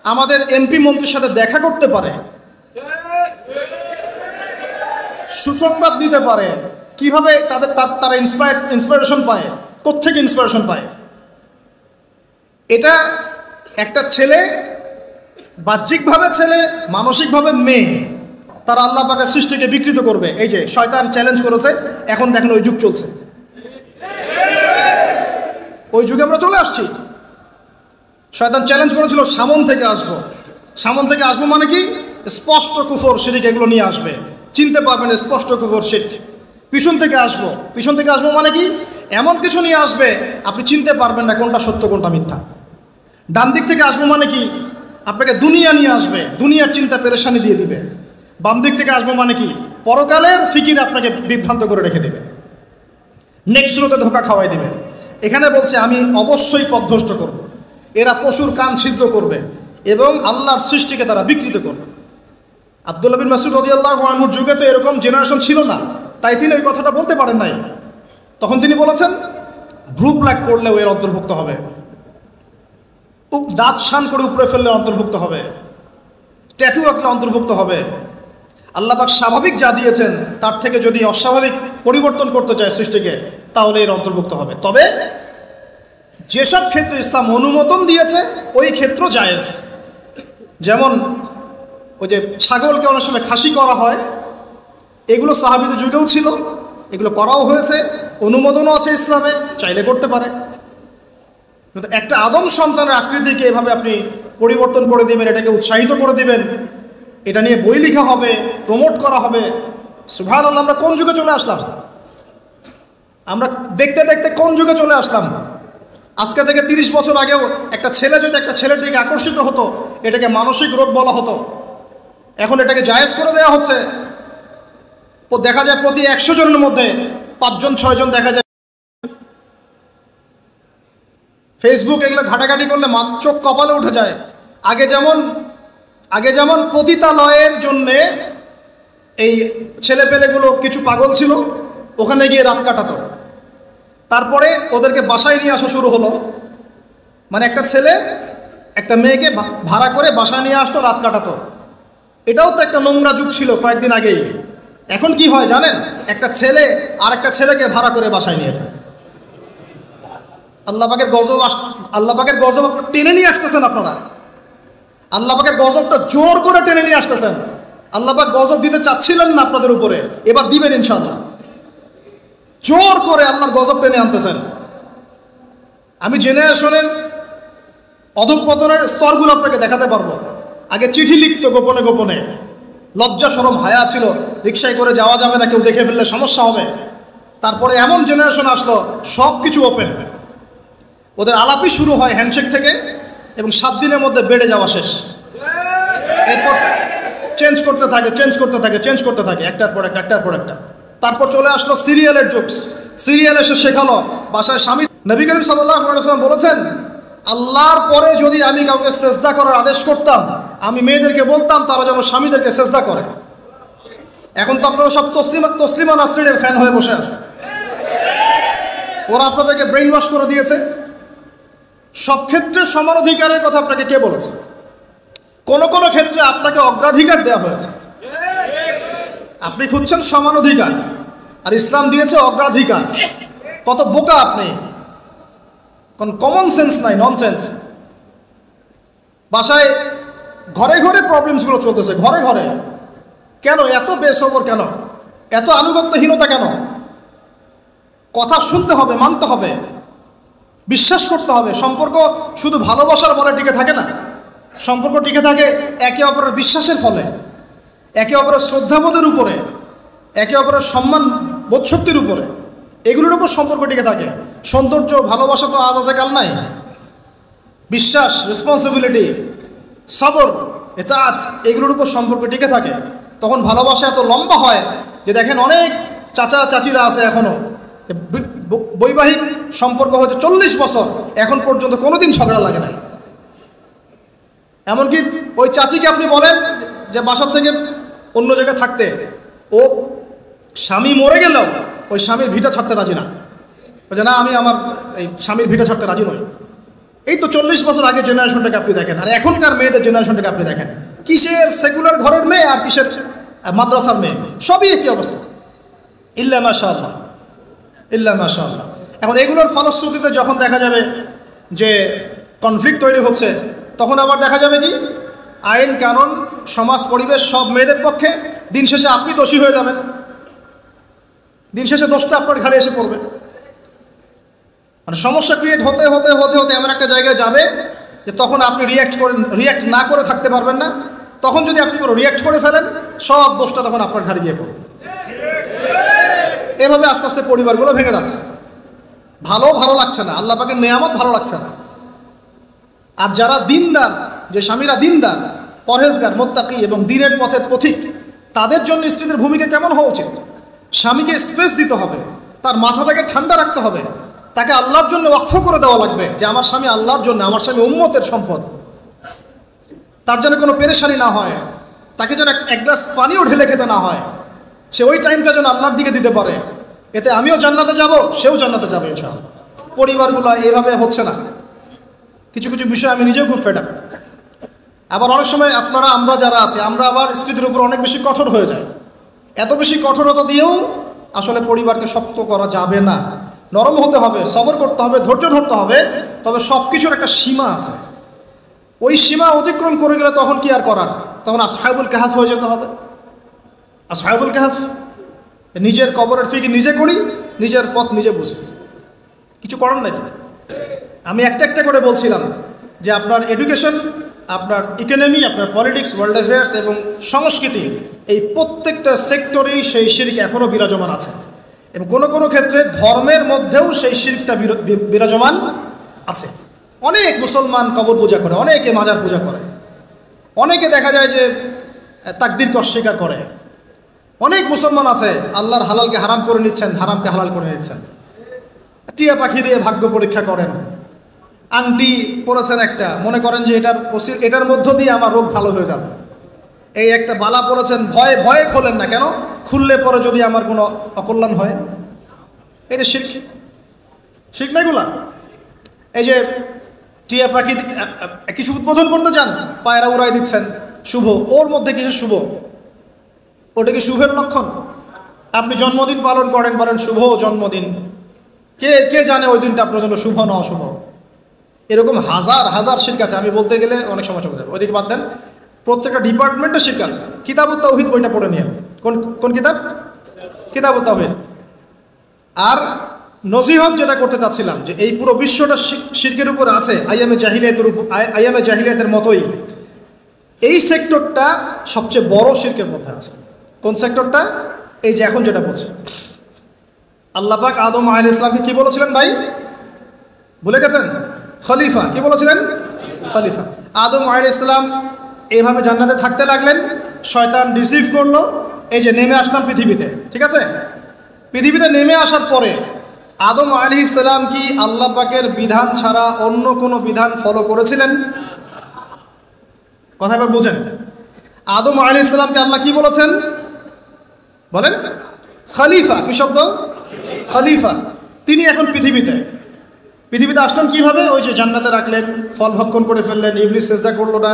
আমাদের এমপি মন্ত্রীর সাথে দেখা করতে পারে, সুসংবাদ দিতে পারে, কিভাবে তারা ইন্সপিরেশন পায়, কোত্থেকে ইন্সপিরেশন পায়? এটা একটা ছেলে, বাহ্যিকভাবে ছেলে, মানসিকভাবে মেয়ে, তারা আল্লাহ পাকের সৃষ্টিকে বিকৃত করবে। এই যে শয়তান চ্যালেঞ্জ করেছে, এখন দেখেন ওই যুগ চলছে, ওই যুগে আমরা চলে আসছি। শয়তান চ্যালেঞ্জ করেছিল সামন থেকে আসবো, সামন থেকে আসবো মানে কি? স্পষ্ট কুফর শিরক এগুলো নিয়ে আসবে, চিনতে পারবেন স্পষ্ট কুফর শিরক। পিছন থেকে আসবো, পিছন থেকে আসবো মানে কি? এমন কিছু নিয়ে আসবে আপনি চিনতে পারবেন না কোনটা সত্য কোনটা মিথ্যা। ডান দিক থেকে আসবো মানে কি? আপনাকে দুনিয়া নিয়ে আসবে, দুনিয়ার চিন্তা পেরেশানি দিয়ে দিবে। বাম দিক থেকে আসবো মানে কি? পরকালের ফিকির আপনাকে বিভ্রান্ত করে রেখে দেবে, নেক্সট রোতে ধোকা খাওয়াই দেবে। এখানে বলছে আমি অবশ্যই পথভ্রষ্ট করব। এরা পশুর কান ছিদ্র করবে এবং আল্লাহর সৃষ্টিকে তারা বিকৃত করবে। আব্দুল্লাহ বিন মাসউদ রাদিয়াল্লাহু আনহুর যুগে তো এরকম জেনারেশন ছিল না, তাই তিনি ওই কথাটা বলতে পারেন নাই। তখন তিনি বলেছেন ভ্রু ব্ল্যাক করলেও এর অন্তর্ভুক্ত হবে, দাঁত শান করে উপরে ফেললে অন্তর্ভুক্ত হবে, ট্যাটু আঁকলে অন্তর্ভুক্ত হবে। আল্লাহ পাক স্বাভাবিক যা দিয়েছেন তার থেকে যদি অস্বাভাবিক পরিবর্তন করতে চায় সৃষ্টিকে, তাহলে এর অন্তর্ভুক্ত হবে। তবে যেসব ক্ষেত্রে ইসলাম অনুমোদন দিয়েছে ওই ক্ষেত্র জায়েজ। যেমন ওই যে ছাগলকে অনেক সময় খাসি করা হয়, এগুলো সাহাবীদের যুগেও ছিল, এগুলো করাও হয়েছে, অনুমোদনও আছে ইসলামে, চাইলে করতে পারে। কিন্তু একটা আদম সন্তানের আকৃতিকে এভাবে আপনি পরিবর্তন করে দিবেন, এটাকে উৎসাহিত করে দিবেন, এটা নিয়ে বই লেখা হবে, প্রমোট করা হবে। সুবহানাল্লাহ, আমরা কোন যুগে চলে আসলাম? আমরা দেখতে দেখতে কোন যুগে চলে আসলাম? আজকে থেকে 30 বছর আগেও একটা ছেলে যদি একটা ছেলের দিকে আকর্ষিত হতো, এটাকে মানসিক রোগ বলা হতো। এখন এটাকে জায়েজ করে দেওয়া হচ্ছে। দেখা যায় প্রতি 100 জনের মধ্যে 5 জন 6 জন দেখা যায়। ফেসবুক এগুলো ঘাটাঘাটি করলে চোখ কপালে উঠে যায়। আগে যেমন পতিতালয়ের জন্যে এই ছেলেপেলেগুলো কিছু পাগল ছিল, ওখানে গিয়ে রাত কাটাতো। তারপরে ওদেরকে বাসায় নিয়ে আসা শুরু হলো, মানে একটা ছেলে একটা মেয়েকে ভাড়া করে বাসায় নিয়ে আসতো, রাত কাটাতো। এটাও তো একটা নোংরা যুগ ছিল কয়েকদিন আগেই। এখন কি হয় জানেন? একটা ছেলে আর একটা ছেলেকে ভাড়া করে বাসায় নিয়ে যায়। আল্লাহ পাকের গজব টেনে নিয়ে আসতেছেন আপনারা। আল্লাহ পাকের গজবটা জোর করে টেনে নিয়ে আসতেছেন। আল্লাহ পাক গজব দিতে চাচ্ছিলেন না আপনাদের উপরে, এবার দিবেন ইনশাআল্লাহ। জোর করে আল্লাহর গজব টেনে আনতেছেন। আমি জেনারেশনের অধঃপতনের স্তরগুলো আপনাকে দেখাতে পারবো। আগে চিঠি লিখতো গোপনে গোপনে, লজ্জা শরম হায়া ছিল, রিক্সায় করে যাওয়া যাবে না, কেউ দেখে ফেললে সমস্যা হবে। তারপরে এমন জেনারেশন আসলো সব কিছু ওপেন, ওদের আলাপই শুরু হয় হ্যান্ডশেক থেকে এবং 7 দিনের মধ্যে বেড়ে যাওয়া শেষ। এরপর চেঞ্জ করতে থাকে একটার পর একটা। তারপর চলে আসলো সিরিয়ালের যুগ। সিরিয়াল এসে শেখালো বাসায় স্বামী। নবী করিম সাল্লাল্লাহু আলাইহি ওয়াসাল্লাম বলেছেন, আল্লাহর পরে যদি আমি কাউকে সেজদা করার আদেশ করতাম, আমি মেয়েদেরকে বলতাম তারা যেন স্বামীদেরকে সেজদা করে। এখন তো আপনারা সব তসলিমা নাসরিনের ফ্যান হয়ে বসে আছে। ওরা আপনাদেরকে ব্রেইন ওয়াশ করে দিয়েছে। সব ক্ষেত্রে সমান অধিকারের কথা আপনাকে কে বলেছে? কোন কোন ক্ষেত্রে আপনাকে অগ্রাধিকার দেওয়া হয়েছে। আপনি খুঁজছেন সমান অধিকার, আর ইসলাম দিয়েছে অগ্রাধিকার। কত বোকা আপনি! কোন কমন সেন্স নাই, ননসেন্স। বাসায় ঘরে ঘরে প্রবলেমসগুলো চলতেছে, ঘরে ঘরে। কেন এত বেসবর? কেন এত আনুগত্যহীনতা? কেন? কথা শুনতে হবে, মানতে হবে, বিশ্বাস করতে হবে। সম্পর্ক শুধু ভালোবাসার বলে টিকে থাকে না। সম্পর্ক টিকে থাকে একে অপরের বিশ্বাসের ফলে, একে অপরের শ্রদ্ধাবোধের উপরে, একে অপরের সম্মান বোধশক্তির উপরে। এগুলোর উপর সম্পর্ক টিকে থাকে। সৌন্দর্য ভালোবাসা তো আজ আছে কাল নাই। বিশ্বাস, রেসপন্সিবিলিটি, সবর, ইতাআত, এগুলোর উপর সম্পর্ক টিকে থাকে। তখন ভালোবাসা এত লম্বা হয় যে দেখেন অনেক চাচা চাচিরা আছে এখনো বৈবাহিক সম্পর্ক হচ্ছে 40 বছর, এখন পর্যন্ত কোনোদিন ঝগড়া লাগে নাই। এমনকি ওই চাচিকে আপনি বলেন যে বাসার থেকে অন্য জায়গায় থাকতে, ও স্বামী মরে গেলেও ওই স্বামীর ভিটা ছাড়তে রাজি না। বলছে না, আমি আমার এই স্বামীর ভিটা ছাড়তে রাজি নই। এই তো 40 বছর আগে জেনারেশনটাকে আপনি দেখেন, আর এখনকার মেয়েদের জেনারেশনটাকে আপনি দেখেন, কিসের সেকুলার ঘরের মেয়ে আর কিসের মাদ্রাসার মেয়ে, সবই একই অবস্থা। ইল্লা মাশাআল্লাহ, ইল্লা মাশাআল্লাহ। এখন এগুলোর ফলশ্রুতিতে যখন দেখা যাবে যে কনফ্লিক্ট তৈরি হচ্ছে, তখন আবার দেখা যাবে কি আইন কানুন সমাজ পরিবেশ সব মেয়েদের পক্ষে, দিন শেষে আপনি দোষী হয়ে যাবেন, দিন শেষে দোষটা আপনার ঘাড়ে এসে পড়বে। মানে সমস্যা ক্রিয়েট হতে হতে হতে হতে এমন একটা জায়গায় যাবে যে তখন আপনি রিয়্যাক্ট না করে থাকতে পারবেন না। তখন যদি আপনি কোনো রিয়্যাক্ট করে ফেলেন, সব দোষটা তখন আপনার ঘাড়ে গিয়ে পড়বে। এভাবে আস্তে আস্তে পরিবারগুলো ভেঙে যাচ্ছে। ভালো লাগছে না, আল্লাহ পাকের নেয়ামত ভালো লাগছে না। আর যারা দিনদার, যে স্বামীরা দিনদার, পরহেজগার, মুত্তাকি এবং দ্বীনের পথের পথিক, তাদের জন্য স্ত্রীদের ভূমিকা কেমন হওয়া উচিত? স্বামীকে স্পেস দিতে হবে, তার মাথাটাকে ঠান্ডা রাখতে হবে, তাকে আল্লাহর জন্য ওয়াকফ করে দেওয়া লাগবে যে আমার স্বামী আল্লাহর জন্য, আমার স্বামী উম্মতের সম্পদ, তার জন্য কোনো পেরেশানি না হয়, তাকে যেন এক গ্লাস পানিও ঢেলে খেতে না হয়, সে ওই টাইমটা যেন আল্লাহর দিকে দিতে পারে। এতে আমিও জান্নাতে যাব, সেও জান্নাতে যাবে ইনশাআল্লাহ। পরিবারগুলো এভাবে হচ্ছে না। কিছু কিছু বিষয় আমি নিজেও খুব ফেড আপ। আবার অনেক সময় আমরা যারা আছি, আমরা আবার স্ত্রীদের উপর অনেক বেশি কঠোর হয়ে যায়। এত বেশি কঠোরতা দিয়েও আসলে পরিবারকে শক্ত করা যাবে না। নরম হতে হবে, সবর করতে হবে, ধৈর্য ধরতে হবে, তবে সব কিছুর একটা সীমা আছে। ওই সীমা অতিক্রম করে গেলে তখন কি আর করার? তখন আসহাবুল কাহাফ হয়ে যেতে হবে। আসহাবুল কাহাফ, নিজের কবরের ফিকির নিজে করি, নিজের পথ নিজে বুঝি, কিছু করার নাই তো। আমি একটা করে বলছিলাম যে আপনার এডুকেশন, আপনার ইকোনমি, আপনার পলিটিক্স, ওয়ার্ল্ড অ্যাফেয়ার্স এবং সংস্কৃতি, এই প্রত্যেকটা সেক্টরেই সেই শিরক এখনও বিরাজমান আছে। এবং কোনো ক্ষেত্রে ধর্মের মধ্যেও সেই শিরকটা বিরাজমান আছে। অনেক মুসলমান কবর পূজা করে, অনেকে মাজার পূজা করে, অনেকে দেখা যায় যে তাকদীরকে অস্বীকার করে। অনেক মুসলমান আছে আল্লাহর হালালকে হারাম করে নিচ্ছেন, হারামকে হালাল করে নিচ্ছেন। টিয়া পাখি দিয়ে ভাগ্য পরীক্ষা করেন, আংটি পরেছেন একটা, মনে করেন যে এটার মধ্য দিয়ে আমার রোগ ভালো হয়ে যাবে। এই একটা বালা পরেছেন, ভয়ে ভয়ে খোলেন না, কেন? খুললে পরে যদি আমার কোনো অকল্যাণ হয়। এটা শিখ না এগুলা। এই যে টিয়া পাখি কিছু উদ্বোধন করতে চান, পায়রা উড়াই দিচ্ছেন, শুভ, ওর মধ্যে কিছু শুভ, ওটা কি শুভের লক্ষণ? আপনি জন্মদিন পালন করেন, বলেন শুভ জন্মদিন, কে জানে ওই দিনটা আপনার জন্য শুভ না অশুভ? এরকম হাজার হাজার শিরক আছে, আমি বলতে গেলে অনেক সময় চলে যাবে। ওইদিকে বাদ দেন, প্রত্যেকটা ডিপার্টমেন্টে শিরক আছে। কিতাবুত তাওহীদ বইটা পড়ে নিন। কোন কিতাব? কিতাবুত তাওহীদ। আর নসিহত যেটা করতে চাচ্ছিলাম, যে এই পুরো বিশ্বটা শিরকের উপর আছে, আইয়ামে জাহিলিয়াতের মতোই এই সেক্টরটা সবচেয়ে বড় শিরকের মধ্যে আছে। কোন সেক্টরটা? এই যে এখন যেটা বলছে, আল্লাহ পাক আদম আলাইহিস সালামকে কি বলেছিলেন ভাই? ভুলে গেছেন? খলিফা। কি বলেছিলেন? খলিফা। আদম আলাইহিস সালাম এইভাবে জান্নাতে থাকতে লাগলেন, শয়তান রিসিভ করলো, এই যে নেমে আসলাম পৃথিবীতে, ঠিক আছে? পৃথিবীতে নেমে আসার পরে আদম আলাইহিস সালাম কি আল্লাহ পাকের বিধান ছাড়া অন্য কোনো বিধান ফলো করেছিলেন? কথা এবার বোঝেন। আদম আলাইহিস সালামকে আল্লাহ কি বলেছেন বলেন? খলিফা। কি শব্দ? খলিফা। তিনি এখন পৃথিবীতে আসলেন কিভাবে? ওই যে জান্নাতে রাখলেন, ফল ভক্ষণ করে ফেললেন, ইবলিস সিজদা করলো না,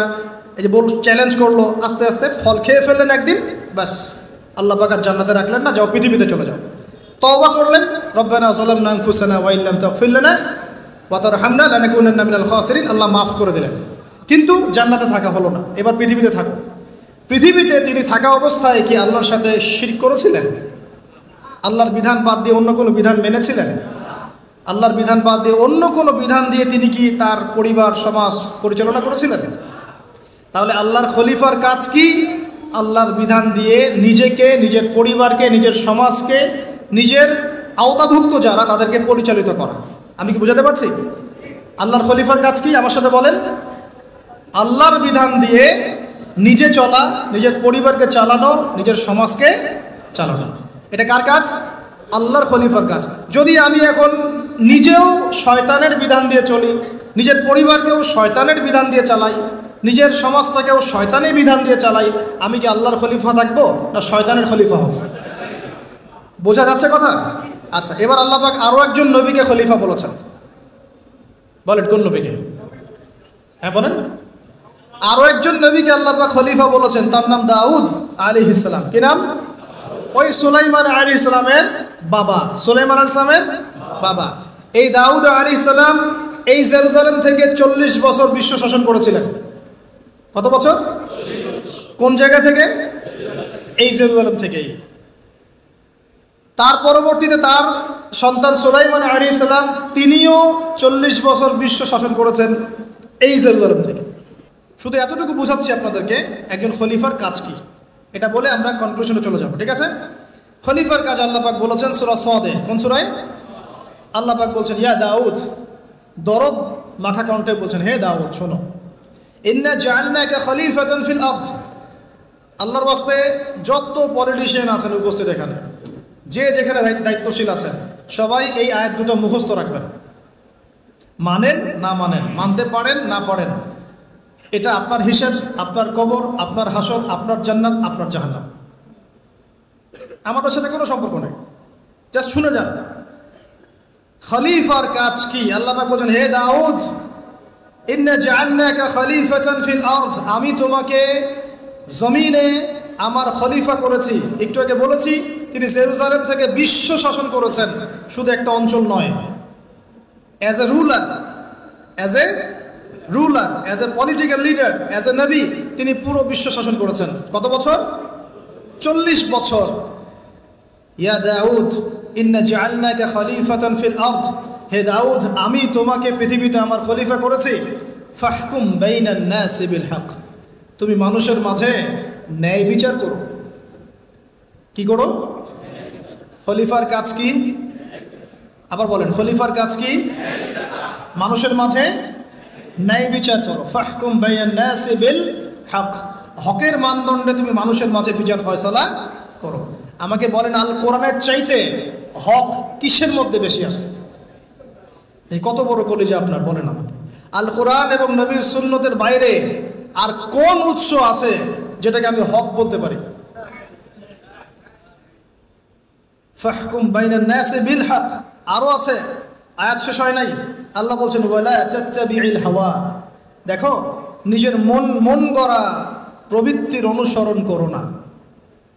এই যে চ্যালেঞ্জ করলো, আস্তে আস্তে ফল খেয়ে ফেললেন একদিন, ব্যাস আল্লাহ পাক আর জান্নাতে রাখলেন না, যাও পৃথিবীতে চলে যাও। তওবা করলেন, রব্বানা যালামনা আনফুসানা ওয়া ইল্লাম তাগফির লানা ওয়া তারহামনা লানাকুনান্না মিনাল খাসিরিন, আল্লাহ মাফ করে দিলেন। কিন্তু জান্নাতে থাকা হলো না, এবার পৃথিবীতে থাকো। পৃথিবীতে তিনি থাকা অবস্থায় কি আল্লাহর সাথে শিরক করেছিলেন? আল্লাহর বিধান বাদ দিয়ে অন্য কোনো বিধান মেনেছিলেন? আল্লাহর বিধান বাদ দিয়ে অন্য কোনো বিধান দিয়ে তিনি কি তার পরিবার সমাজ পরিচালনা করেছিলেন? তাহলে আল্লাহর খলিফার কাজ কি? আল্লাহর বিধান দিয়ে নিজেকে, নিজের পরিবারকে, নিজের সমাজকে, নিজের আওতাভুক্ত যারা তাদেরকে পরিচালিত করা। আমি কি বোঝাতে পারছি? আল্লাহর খলিফার কাজ কি? আমার সাথে বলেন। আল্লাহর বিধান দিয়ে নিজে চলা, নিজের পরিবারকে চালানো, নিজের সমাজকে চালানো। এটা কার কাজ? আল্লাহর খলিফার কাজ। যদি আমি এখন নিজেও শয়তানের বিধান দিয়ে চলি, নিজের পরিবারকেও শয়তানের বিধান দিয়ে চালাই, নিজের সমাজটাকেও শয়তানের বিধান দিয়ে চালাই, আমি কি আল্লাহর খলিফা থাকবো না শয়তানের খলিফা হব? বোঝা যাচ্ছে কথা? আচ্ছা, এবার আল্লাহ পাক আরো একজন নবীকে খলিফা বলেছেন। বলেন কোন নবীকে? হ্যাঁ বলেন। আরো একজন নবীকে আল্লাহ পাক খলিফা বলেছেন, তার নাম দাউদ আলাইহিস সালাম। কি নাম? ওই সুলাইমান আলাইহিস সালামের বাবা, সুলাইমান আলাইহিস সালামের বাবা। এই দাউদ আলাইহিস সালাম এই জেরুজালেম থেকে 40 বছর বিশ্ব শাসন করেছিলেন। কত বছর? কোন জায়গা থেকে? এই জেরুজালেম থেকেই। তার পরবর্তীতে তার সন্তান সুলাইমান আলাইহিস সালাম তিনিও 40 বছর বিশ্ব শাসন করেছেন এই জেরুজালেম থেকে। শুধু এতটুকু বোঝাচ্ছি আপনাদেরকে একজন খলিফার কাজ কি, এটা বলে আমরা কনক্লুশনে চলে যাব, ঠিক আছে? খলিফার কাজ আল্লাহ পাক বলেছেন সূরা সদে। কোন সূরায়? আল্লাহ পাক বলছেন, ইয়া দাউদ, দরদ মাখা কণ্ঠে বলছেন, হে দাউদ শোনো, ইন্না জাআলনাকা খলিফাতান ফিল আরদ। আল্লাহর ওয়াস্তে যত পলিটিশিয়ান আছেন উপস্থিত এখানে, যে যেখানে দায়িত্বশীল আছেন, সবাই এই আয়াত দুটো মুখস্থ রাখবেন। মানেন না মানেন, মানতে পারেন না পারেন, এটা আপনার হিসেব, আপনার কবর, আপনার হাসর, আপনার জান্নাত, আপনার জাহান্নাম। আমাদের সাথে কোনো সম্পর্ক নেই, জাস্ট শুনে যান। খলিফার কাজ কি? আল্লাহ পাক বলেন, হে দাউদ, ইন্না জাআলনাকা খলিফাতান ফিল আরদ, আমি তোমাকে জমিনে আমার খলিফা করেছি। একটু আগে বলেছি তিনি জেরুজালেম থেকে বিশ্ব শাসন করেছেন, শুধু একটা অঞ্চল নয়। As a ruler, as a political leader, as a নবী, তিনি পুরো বিশ্ব শাসন করেছেন। কত বছর? 40 বছর। ইয়া দাউদ ইন্না জাআলনাকা খলিফাতান ফিল আরদ, হে দাউদ, আমি তোমাকে পৃথিবীতে আমার খলিফা করেছি। ফাহকুম বাইনান নাসি বিল হক, তুমি মানুষের মাঝে ন্যায় বিচার করো। কি করো? খলিফার কাজ কি? আবার বলেন, খলিফার কাজ কি? মানুষের মাঝে ন্যায় বিচার করো। ফাহকুম বাইনান নাসি বিল হক, হকের মানদণ্ডে তুমি মানুষের মাঝে বিচার ফয়সালা করো। আমাকে বলেন, আল কোরআনের চাইতে হক কিসের মধ্যে বেশি আছে? এই কত বড় কলিজা আপনার, বলেন আমাকে। আল কোরআন এবং নবীর সুন্নতের বাইরে আর কোন উৎস আছে যেটাকে আমি হক বলতে পারি? ফাহকুম বাইনান নাসি বিল হক। আরো আছে, আয়াত শেষ হয় নাই। আল্লাহ বলছেন, ওয়ালা তাত্তাবিউল হাওয়া, দেখো নিজের মন গড়া প্রবৃত্তির অনুসরণ করো না,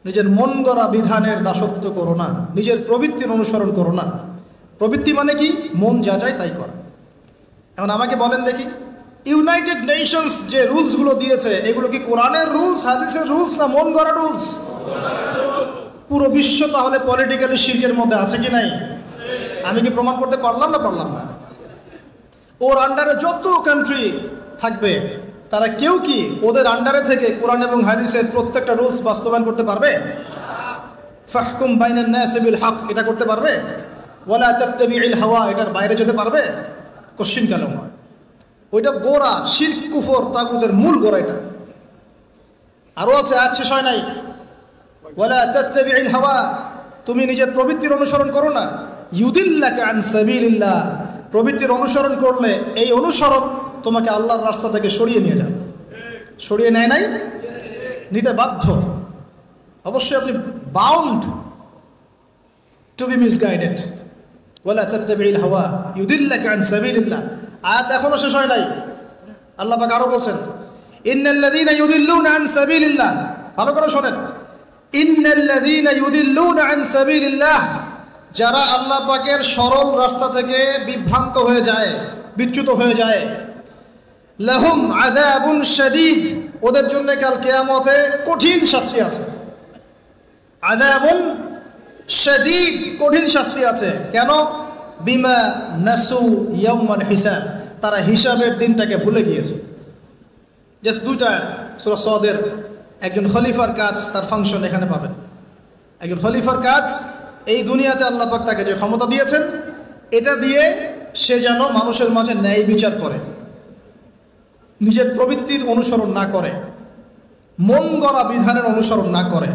নিজের মন গড়া বিধানের দাসত্ব করো না, নিজের প্রবৃত্তির অনুসরণ করো না। প্রবৃত্তি মানে কি? মন যা চায় তাই করা। এখন আমাকে বলেন দেখি, ইউনাইটেড নেশনস যে রুলসগুলো দিয়েছে, এগুলো কি কোরআনের রুলস, হাদিসের রুলস, না মন গড়া রুলস? পুরো বিশ্ব তাহলে পলিটিক্যালি শিরকের মধ্যে আছে কি নাই? আমি কি প্রমাণ করতে পারলাম না? পারলাম না। ওর আন্ডারে যত কান্ট্রি থাকবে, তারা কেউ কি ওদের আন্ডারে থেকে কোরআন এবং হাদিসের প্রত্যেকটা রুলস বাস্তবায়ন করতে পারবে? ফাহকুম বাইনান নাসি বিল হক, এটা করতে পারবে? ওয়ালা তাত্তাবিউল হাওয়া, এটার বাইরে যেতে পারবে? কোশ্চিন কেন? ওইটা গোড়া, শিরক কুফর তাগুতের মূল গোড়া এটা। আরো আছে, আয়াত শেষ হয় নাই। ওয়ালা তাত্তাবিউল হাওয়া, তুমি নিজের প্রবৃত্তির অনুসরণ করো না। ইউদিল্লাকা আন সাবিলিল্লাহ, প্রবৃত্তির অনুসরণ করলে এই অনুসরণ তোমাকে আল্লাহর রাস্তা থেকে সরিয়ে নিয়ে যাবে। সরিয়ে নেয় নাই? নিতে বাধ্য। অবশ্যই আপনি বাউন্ড টু বি মিসগাইডেড। ওয়ালা তাত্তাবিউল হাওয়া ইউদিল্লাকা আন সাবিলিল্লাহ। আয়াত এখনো শেষ হয় নাই। আল্লাহ পাক আরো বলছেন, ইন্নাল্লাযীনা ইউদিল্লুনা আন সাবিলিল্লাহ, ভালো করে শোনেন, ইন্নাল্লাযীনা ইউদিল্লুনা আন সাবিলিল্লাহ, যারা আল্লাহ পাকের সরল রাস্তা থেকে বিভ্রান্ত হয়ে যায়, বিচ্যুত হয়ে যায়, লাহুম আযাবুন শাদীদ, ওদের জন্য কাল কিয়ামতে কঠিন শাস্তি আছে। আযাবুন শাদীদ, কঠিন শাস্তি আছে। কেন? বিমা নাসু ইয়াউমাল হিসাব, তারা হিসাবের দিনটাকে ভুলে গিয়েছে। জাস্ট দুইটা সূরা সদের একজন খলিফার কাজ, তার ফাংশন এখানে পাবেন। একজন খলিফার কাজ, এই দুনিয়াতে আল্লাহ পাক তাকে যে ক্ষমতা দিয়েছেন, এটা দিয়ে সে যেন মানুষের মাঝে ন্যায় বিচার করে, নিজের প্রবৃত্তির অনুসরণ না করে, মন গড়া বিধানের অনুসরণ না করে,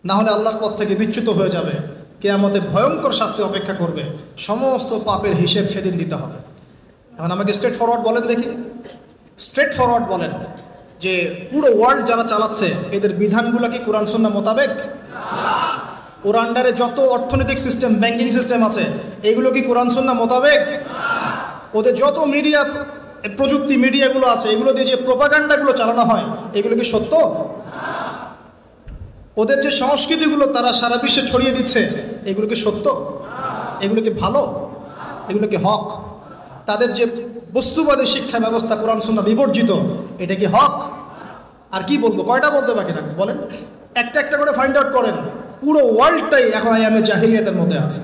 না হলে আল্লাহর পথ থেকে বিচ্যুত হয়ে যাবে। কিয়ামতে ভয়ঙ্কর শাস্তি অপেক্ষা করবে, সমস্ত পাপের হিসেব সেদিন দিতে হবে। এখন আমাকে স্ট্রেট ফরওয়ার্ড বলেন দেখি, স্ট্রেট ফরওয়ার্ড বলেন যে পুরো ওয়ার্ল্ড যারা চালাচ্ছে, এদের বিধানগুলো কি কোরআন সুন্নাহ মোতাবেক? ওর আন্ডারে যত অর্থনৈতিক সিস্টেম, ব্যাংকিং সিস্টেম আছে, এগুলো কি কোরআন সুন্নাহ মোতাবেক? ওদের যত মিডিয়া প্রযুক্তি মিডিয়াগুলো আছে, এগুলো দিয়ে যে প্রোপাগান্ডাগুলো চালানো হয়, এগুলো কি সত্য? ওদের যে সংস্কৃতিগুলো তারা সারা বিশ্বে ছড়িয়ে দিচ্ছে, এগুলো কি সত্য? এগুলো কি ভালো? এগুলো কি হক? তাদের যে বস্তুবাদী শিক্ষা ব্যবস্থা কোরআন সুন্নাহ বিবর্জিত, এটা কি হক? আর কি বলবো, কয়টা বলতে বাকি থাকবে বলেন? একটা একটা করে ফাইন্ড আউট করেন। পুরো ওয়ার্ল্ডটাই এখন আইয়ামে জাহিলিয়াতের মধ্যে আছে,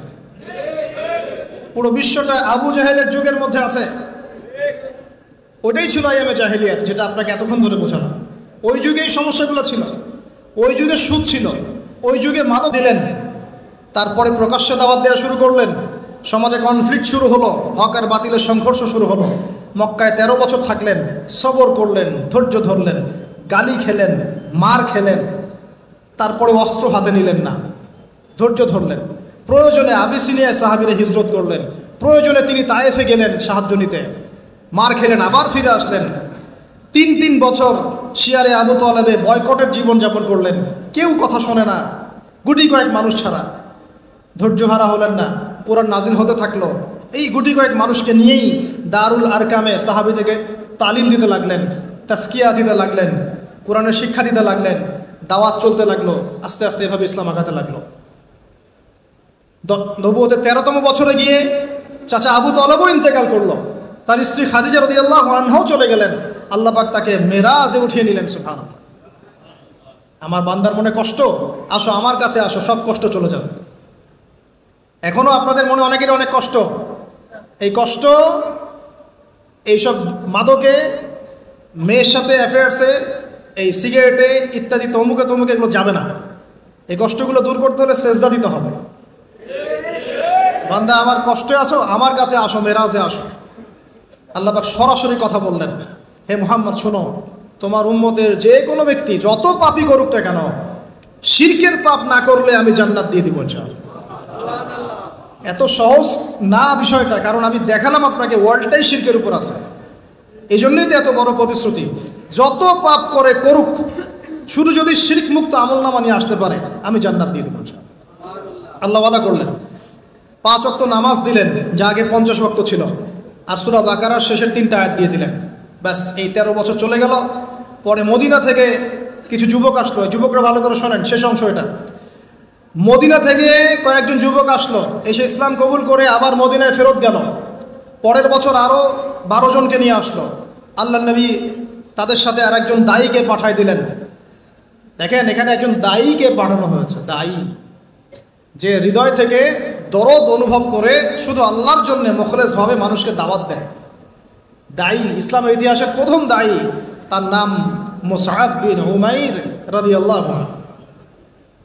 পুরো বিশ্বটা আবু জাহেলের যুগের মধ্যে আছে। ওটাই ছিল আইয়ামে জাহিলিয়াত, যেটা আপনাকে এতক্ষণ ধরে বোঝালাম। ওই যুগে এই সমস্যাগুলো ছিল, ওই যুগে সুদ ছিল, ওই যুগে মাদক দিলেন, তারপরে প্রকাশ্যে দাওয়াত দেওয়া শুরু করলেন, সমাজে কনফ্লিক্ট শুরু হলো, হক আর বাতিলের সংঘর্ষ শুরু হলো। মক্কায় 13 বছর থাকলেন, সবর করলেন, ধৈর্য ধরলেন, গালি খেলেন, মার খেলেন, তারপরে অস্ত্র হাতে নিলেন না, ধৈর্য ধরলেন। প্রয়োজনে আবিসিনিয়ায় সাহাবীরা হিজরত করলেন, প্রয়োজনে তিনি তায়েফে গেলেন সাহায্য নিতে, মার খেলেন, আবার ফিরে আসলেন। 3 বছর শিয়ারে আবু তালেবে বয়কটের জীবনযাপন করলেন, কেউ কথা শোনে না, গুটি কয়েক মানুষ ছাড়া। ধৈর্যহারা হলেন না, কোরআন নাজিল হতে থাকলো। এই গুটি কয়েক মানুষকে নিয়েই দারুল আরকামে সাহাবীদেরকে তালিম দিতে লাগলেন, তাসকিয়া দিতে লাগলেন, কোরআনের শিক্ষা দিতে লাগলেন, দাওয়াত চলতে লাগলো। আস্তে আস্তে এভাবে ইসলাম আগাতে লাগলো। নবুয়তের 13তম বছরে গিয়ে চাচা আবু তালেবও ইন্তেকাল করলো, তার স্ত্রী খাদিজা রাদিয়াল্লাহু আনহাও চলে গেলেন। আল্লাহ পাক তাকে মেরাজে উঠিয়ে নিলেন। সুবহানাল্লাহ। আমার বান্দার মনে কষ্ট, আসো আমার কাছে আসো, সব কষ্ট চলে যাবে। এখনো আপনাদের মনে অনেকেরই অনেক কষ্ট। এই কষ্ট এইসব মাদকে, মেয়ের সাথে অ্যাফেয়ার্সে, এই সিগারেটে ইত্যাদি তমুকে তমুকে এগুলো যাবে না। এই কষ্টগুলো দূর করতে হলে সেজদা দিতে হবে। বান্দা আমার কষ্টে আসো, আমার কাছে আসো, মেরাজে আসো। আল্লাহ পাক সরাসরি কথা বললেন, হে মুহাম্মদ শোনো, তোমার উম্মতের যে কোনো ব্যক্তি যত পাপই করুক না কেন, শিরকের পাপ না করলে আমি জান্নাত দিয়ে দিব ইনশাআল্লাহ। এত সহজ না বিষয়টা, কারণ আমি দেখালাম আপনাকে ওয়ার্ল্ডটাই শিরকের উপর আছে। এই জন্যই তো এত বড় প্রতিশ্রুতি। যত পাপ করে করুক, শুধু যদি শিরক মুক্ত আমলনামা নিয়ে আসতে পারে, আমি জান্নাত দিয়ে দিব ইনশাআল্লাহ। আল্লাহ ওয়াদা করলেন। 5 ওয়াক্ত নামাজ দিলেন, যা আগে 50 ওয়াক্ত ছিল, আর সূরা বাকারার শেষের 3টা আয়াত দিয়ে দিলেন। ব্যাস, এই 13 বছর চলে গেল। পরে মদিনা থেকে কিছু যুবক আসলো। যুবকরা ভালো করে শোনেন, শেষ অংশ এটা। মদিনা থেকে কয়েকজন যুবক আসলো, এসে ইসলাম কবুল করে আবার মদিনায় ফেরত গেল। পরের বছর আরও 12 জনকে নিয়ে আসলো। আল্লাহ নবী তাদের সাথে আর একজন দায়ীকে পাঠাই দিলেন। দেখেন, এখানে একজন দায়ীকে পাঠানো হয়েছে, দায়ী, যে হৃদয় থেকে দরদ অনুভব করে শুধু আল্লাহর জন্য মুখলেসভাবে মানুষকে দাওয়াত দেয়। দায়ী, ইসলামের ইতিহাসের প্রথম দায়ী, তার নাম মুসআব বিন উমাইর রাদিয়াল্লাহু আনহু,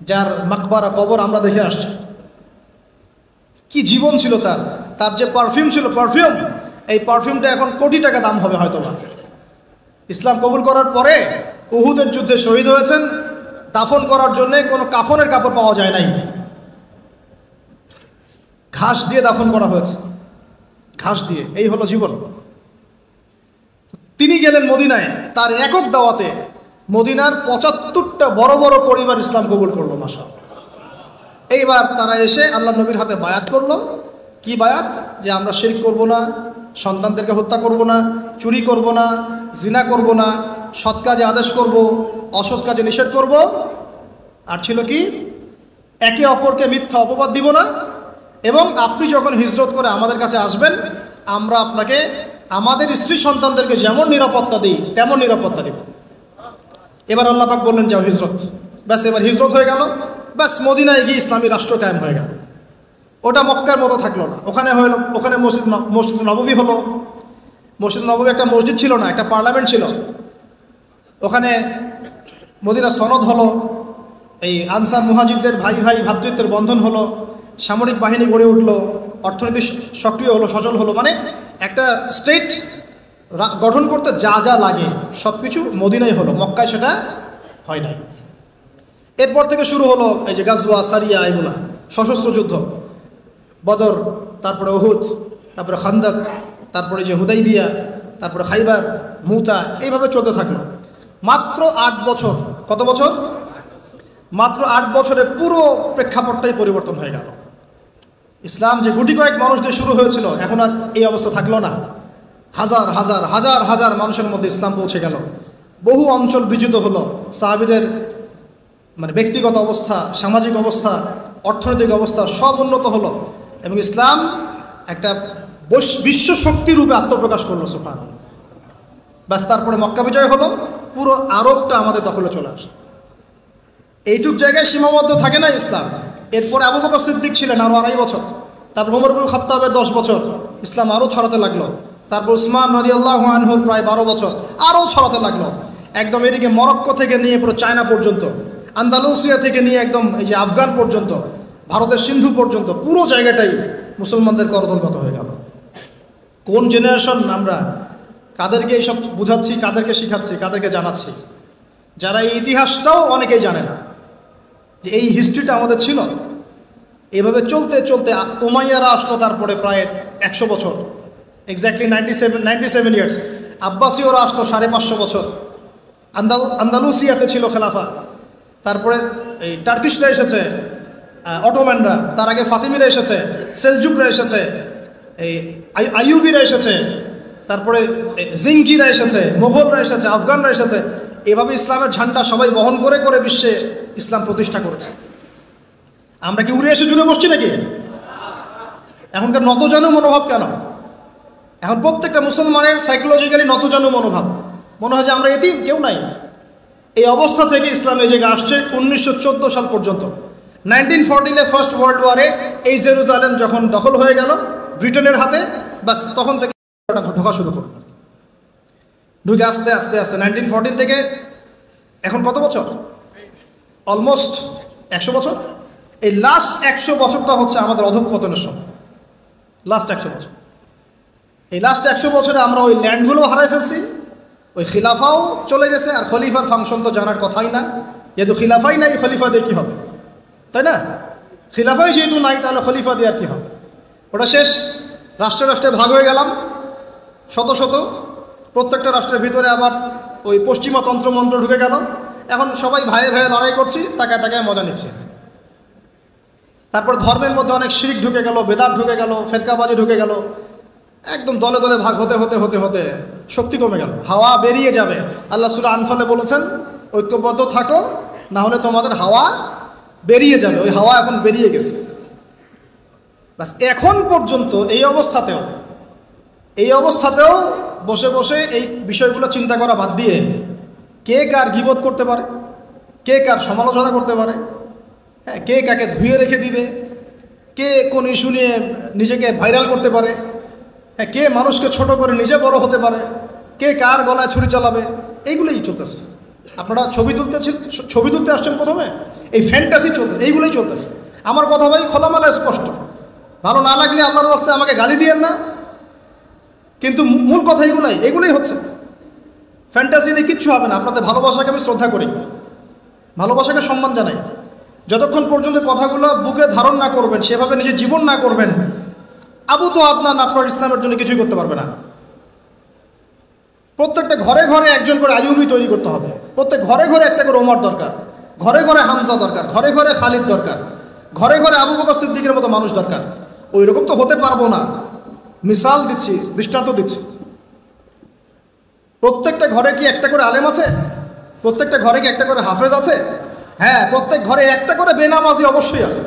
যার মাকবারা, কবর আমরা দেখে আসছি। কি জীবন ছিল তার! তার যে পারফিউম ছিল, পারফিউম, এই পারফিউমটা এখন কোটি টাকা দাম হবে হয়তোবা। ইসলাম কবুল করার পরে উহুদের যুদ্ধে শহীদ হয়েছেন। দাফন করার জন্য কোনো কাফনের কাপড় পাওয়া যায় নাই, ঘাস দিয়ে দাফন করা হয়েছে, ঘাস দিয়ে। এই হলো জীবন। তিনি গেলেন মদিনায়, তার একক দাওয়াতে মদিনার 75টা বড় বড় পরিবার ইসলাম কবুল করলো। মাশাআল্লাহ। এইবার তারা এসে আল্লাহ নবীর হাতে বায়াত করলো। কি বায়াত? যে আমরা শিরক করব না, সন্তানদেরকে হত্যা করব না, চুরি করব না, জিনা করব না, সৎ কাজে আদেশ করব, অসৎ কাজে নিষেধ করব। আর ছিল কি? একে অপরকে মিথ্যা অপবাদ দিব না, এবং আপনি যখন হিজরত করে আমাদের কাছে আসবেন, আমরা আপনাকে আমাদের স্ত্রী সন্তানদেরকে যেমন নিরাপত্তা দিই তেমন নিরাপত্তা দিব। এবার আল্লাহ পাক বললেন, যাও হিজরত। ব্যাস, এবার হিজরত হয়ে গেল। ব্যাস, মদিনায় গিয়ে ইসলামী রাষ্ট্র কায়েম হয়ে গেল। ওটা মক্কার মতো থাকলো না। ওখানে মসজিদ নববী হলো। মসজিদ নববী একটা মসজিদ ছিল না, একটা পার্লামেন্ট ছিল। ওখানে মদিনা সনদ হলো। এই আনসার মুহাজিরদের ভাই ভাই ভ্রাতৃত্বের বন্ধন হলো। সামরিক বাহিনী গড়ে উঠলো, অর্থনীতি সক্রিয় হলো, সচল হলো। মানে একটা স্টেট গঠন করতে যা যা লাগে সব কিছু মদিনায় হলো, মক্কায় সেটা হয় নাই। এরপর থেকে শুরু হলো এই যে গাজওয়া, সারিয়া, এগুলা সশস্ত্র যুদ্ধ। বদর, তারপরে উহুদ, তারপরে খান্দক, তারপরে যে হুদাইবিয়া, তারপরে খাইবার, মুতা, এইভাবে চলতে থাকলো। মাত্র 8 বছর। কত বছর? মাত্র 8 বছরে পুরো প্রেক্ষাপটটাই পরিবর্তন হয়ে গেল। ইসলাম যে গুটি কয়েক মানুষ দিয়ে শুরু হয়েছিল, এখন আর এই অবস্থা থাকলো না। হাজার হাজার হাজার হাজার মানুষের মধ্যে ইসলাম পৌঁছে গেল, বহু অঞ্চল বিজিত হলো, সাহাবীদের মানে ব্যক্তিগত অবস্থা, সামাজিক অবস্থা, অর্থনৈতিক অবস্থা সব উন্নত হলো এবং ইসলাম একটা বিশ্ব শক্তি রূপে আত্মপ্রকাশ করলো। সুবহানাল্লাহ। ব্যাস তারপরে মক্কা বিজয় হলো, পুরো আরবটা আমাদের দখলে চলে আসে। এইটুক জায়গায় সীমাবদ্ধ থাকে না ইসলাম। এরপরে আবু বকর সিদ্দিক ছিলেন আরো 2.5 বছর, তারপর ওমর ইবনে খাত্তাবের 10 বছর, ইসলাম আরো ছড়াতে লাগলো। তারপর উসমান রাদিয়াল্লাহু আনহুর প্রায় 12 বছর, আরো ছড়াতে লাগলো। একদম এদিকে মরক্কো থেকে নিয়ে পুরো চায়না পর্যন্ত, আন্দালুসিয়া থেকে নিয়ে একদম এই যে আফগান পর্যন্ত, ভারতের সিন্ধু পর্যন্ত পুরো জায়গাটাই মুসলমানদের করতলগত হয়ে গেল। কোন জেনারেশন আমরা, কাদেরকে এইসব বুঝাচ্ছি, কাদেরকে শিখাচ্ছি, কাদেরকে জানাচ্ছি, যারা এই ইতিহাসটাও অনেকেই জানে না যে এই হিস্ট্রিটা আমাদের ছিল। এভাবে চলতে চলতে উমাইয়ারা আসলো, তারপরে প্রায় 100 বছর, এক্স্যাক্টলি 97 ইয়ার্স। আব্বাসীয়রা আসলো 550 বছর। আন্দালুসিয়াতে ছিল খেলাফা, তারপরে এই টার্কিশরা এসেছে, অটোম্যানরা, তার আগে ফাতিমিরা এসেছে, সেলজুকরা এসেছে, এই আইয়ুবিরা এসেছে, তারপরে জিঙ্গিরা এসেছে, মোগলরা এসেছে, আফগানরা এসেছে। এভাবে ইসলামের ঝান্ডা সবাই বহন করে করে বিশ্বে ইসলাম প্রতিষ্ঠা করেছে। আমরা কি উড়ে এসে জুড়ে বসছি নাকি? এখনকার নতজানু মনোভাব কেন? এখন প্রত্যেকটা মুসলমানের সাইকোলজিক্যালি নতজানু মনোভাব, মনে হয় যে আমরা এতিম, কেউ নাই। এই অবস্থা থেকে ইসলাম এই জায়গায় আসছে 1914 সাল পর্যন্ত। 1914-এ ফার্স্ট ওয়ার্ল্ড ওয়ারে এই জেরুজালেম যখন দখল হয়ে গেল ব্রিটেনের হাতে, বাস তখন থেকে ঢোকা শুরু করল। ঢুকে আস্তে আস্তে আস্তে 1914 থেকে এখন কত বছর? অলমোস্ট 100 বছর। এই লাস্ট 100 বছরটা হচ্ছে আমাদের অধঃপতনের সময়। লাস্ট 100 বছর, এই লাস্ট 100 বছরে আমরা ওই ল্যান্ডগুলো হারাই ফেলছি, ওই খিলাফাও চলে গেছে। আর খলিফার ফাংশন তো জানার কথাই না, যেহেতু খিলাফাই নাই, খলিফা দিয়ে কী হবে, তাই না? খিলাফাই যেহেতু নাই, তাহলে খলিফা দিয়ে আর কী হবে? ওটা শেষ। রাষ্ট্রে রাষ্ট্রে ভাগ হয়ে গেলাম, শত শত, প্রত্যেকটা রাষ্ট্রের ভিতরে আবার ওই পশ্চিমা তন্ত্রমন্ত্র ঢুকে গেল। এখন সবাই ভাইয়ে ভাইয়ে লড়াই করছি, তাকায় তাকায় মজা নিচ্ছে। তারপর ধর্মের মধ্যে অনেক শিরক ঢুকে গেল, বেদাত ঢুকে গেল, ফেরকাবাজি ঢুকে গেল। একদম দলে দলে ভাগ হতে হতে হতে হতে শক্তি কমে গেল, হাওয়া বেরিয়ে যাবে। আল্লাহ সূরা আনফালে বলেছেন, ঐক্যবদ্ধ থাকো, না হলে তোমাদের হাওয়া বেরিয়ে যাবে। ওই হাওয়া এখন বেরিয়ে গেছে। বাস এখন পর্যন্ত এই অবস্থাতেও বসে বসে এই বিষয়গুলো চিন্তা করা বাদ দিয়ে কে কার গীবত করতে পারে, কে কার সমালোচনা করতে পারে, হ্যাঁ, কে কাকে ধুয়ে রেখে দিবে, কে কোন ইস্যু নিয়ে নিজেকে ভাইরাল করতে পারে, হ্যাঁ, কে মানুষকে ছোট করে নিজে বড় হতে পারে, কে কার গলায় ছুরি চালাবে, এইগুলোই চলতেছে। আপনারা ছবি তুলতে আসছেন প্রথমে, এই ফ্যান্টাসি চলতেছে, এইগুলোই চলতেছে। আমার কথা ভাই খোলামেলা স্পষ্ট, ভালো না লাগলে আল্লাহর রাস্তায় আমাকে গালি দিয়েন না, কিন্তু মূল কথা এগুলোই হচ্ছে। ফ্যান্টাসি নিয়ে কিচ্ছু হবে না। আপনাদের ভালোবাসাকে আমি শ্রদ্ধা করি, ভালোবাসাকে সম্মান জানাই। যতক্ষণ পর্যন্ত কথাগুলো বুকে ধারণ না করবেন, সেভাবে নিজের জীবন না করবেন, আবু তো আদনান আপনার ইসলামের জন্য কিছুই করতে পারবে না। প্রত্যেকটা ঘরে ঘরে একজন করে আইয়ুবী তৈরি করতে হবে, প্রত্যেক ঘরে ঘরে একটা করে ওমর দরকার, ঘরে ঘরে হামজা দরকার, ঘরে ঘরে খালিদ দরকার, ঘরে ঘরে আবু বকর সিদ্দিকের মতো মানুষ দরকার। ওই রকম তো হতে পারবো না, মিসাল দিচ্ছি, দৃষ্টান্ত দিচ্ছি। প্রত্যেকটা ঘরে কি একটা করে আলেম আছে? প্রত্যেকটা ঘরে কি একটা করে হাফেজ আছে? হ্যাঁ, প্রত্যেক ঘরে একটা করে বেনামাজি অবশ্যই আছে।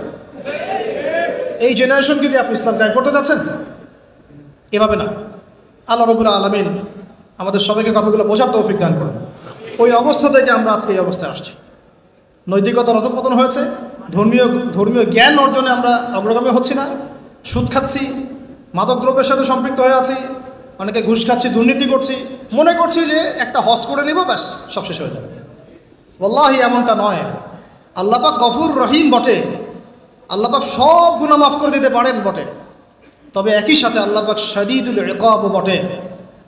এই জেনারেশনকে দিয়ে আপনি ইসলাম কায়েম করতে যাচ্ছেন? এভাবে না। আল্লাহ রাব্বুল আলামিন আমাদের সবাইকে কথাগুলো বোঝার তৌফিক দান করুন। ওই অবস্থা থেকে আমরা আজকে এই অবস্থায় আসছি। নৈতিকতার অধঃপতন হয়েছে, ধর্মীয় জ্ঞান অর্জনে আমরা অগ্রগামী হচ্ছি না, সুদ খাচ্ছি, মাদকদ্রব্যের সাথে সম্পৃক্ত হয়ে আছি, অনেকে ঘুষ খাচ্ছি, দুর্নীতি করছি, মনে করছি যে একটা হজ করে নিব, ব্যাস সব শেষ হয়ে যাবে। ওয়াল্লাহি এমনটা নয়। আল্লাহ পাক গফুর রহিম বটে, আল্লাহ পাক সব গুনাহ মাফ করে দিতে পারেন বটে, তবে একই সাথে আল্লাহ পাক শাদীদুল ইকাব বটে,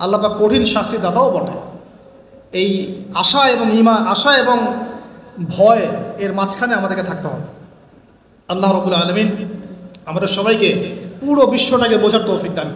আল্লাহ পাক কঠিন শাস্তি দাতাও বটে। এই আশা এবং ভয় এর মাঝখানে আমাদেরকে থাকতে হবে। আল্লাহ রাব্বুল আলামিন আমাদের সবাইকে পুরো বিশ্বটাকে বোঝার তৌফিক দান।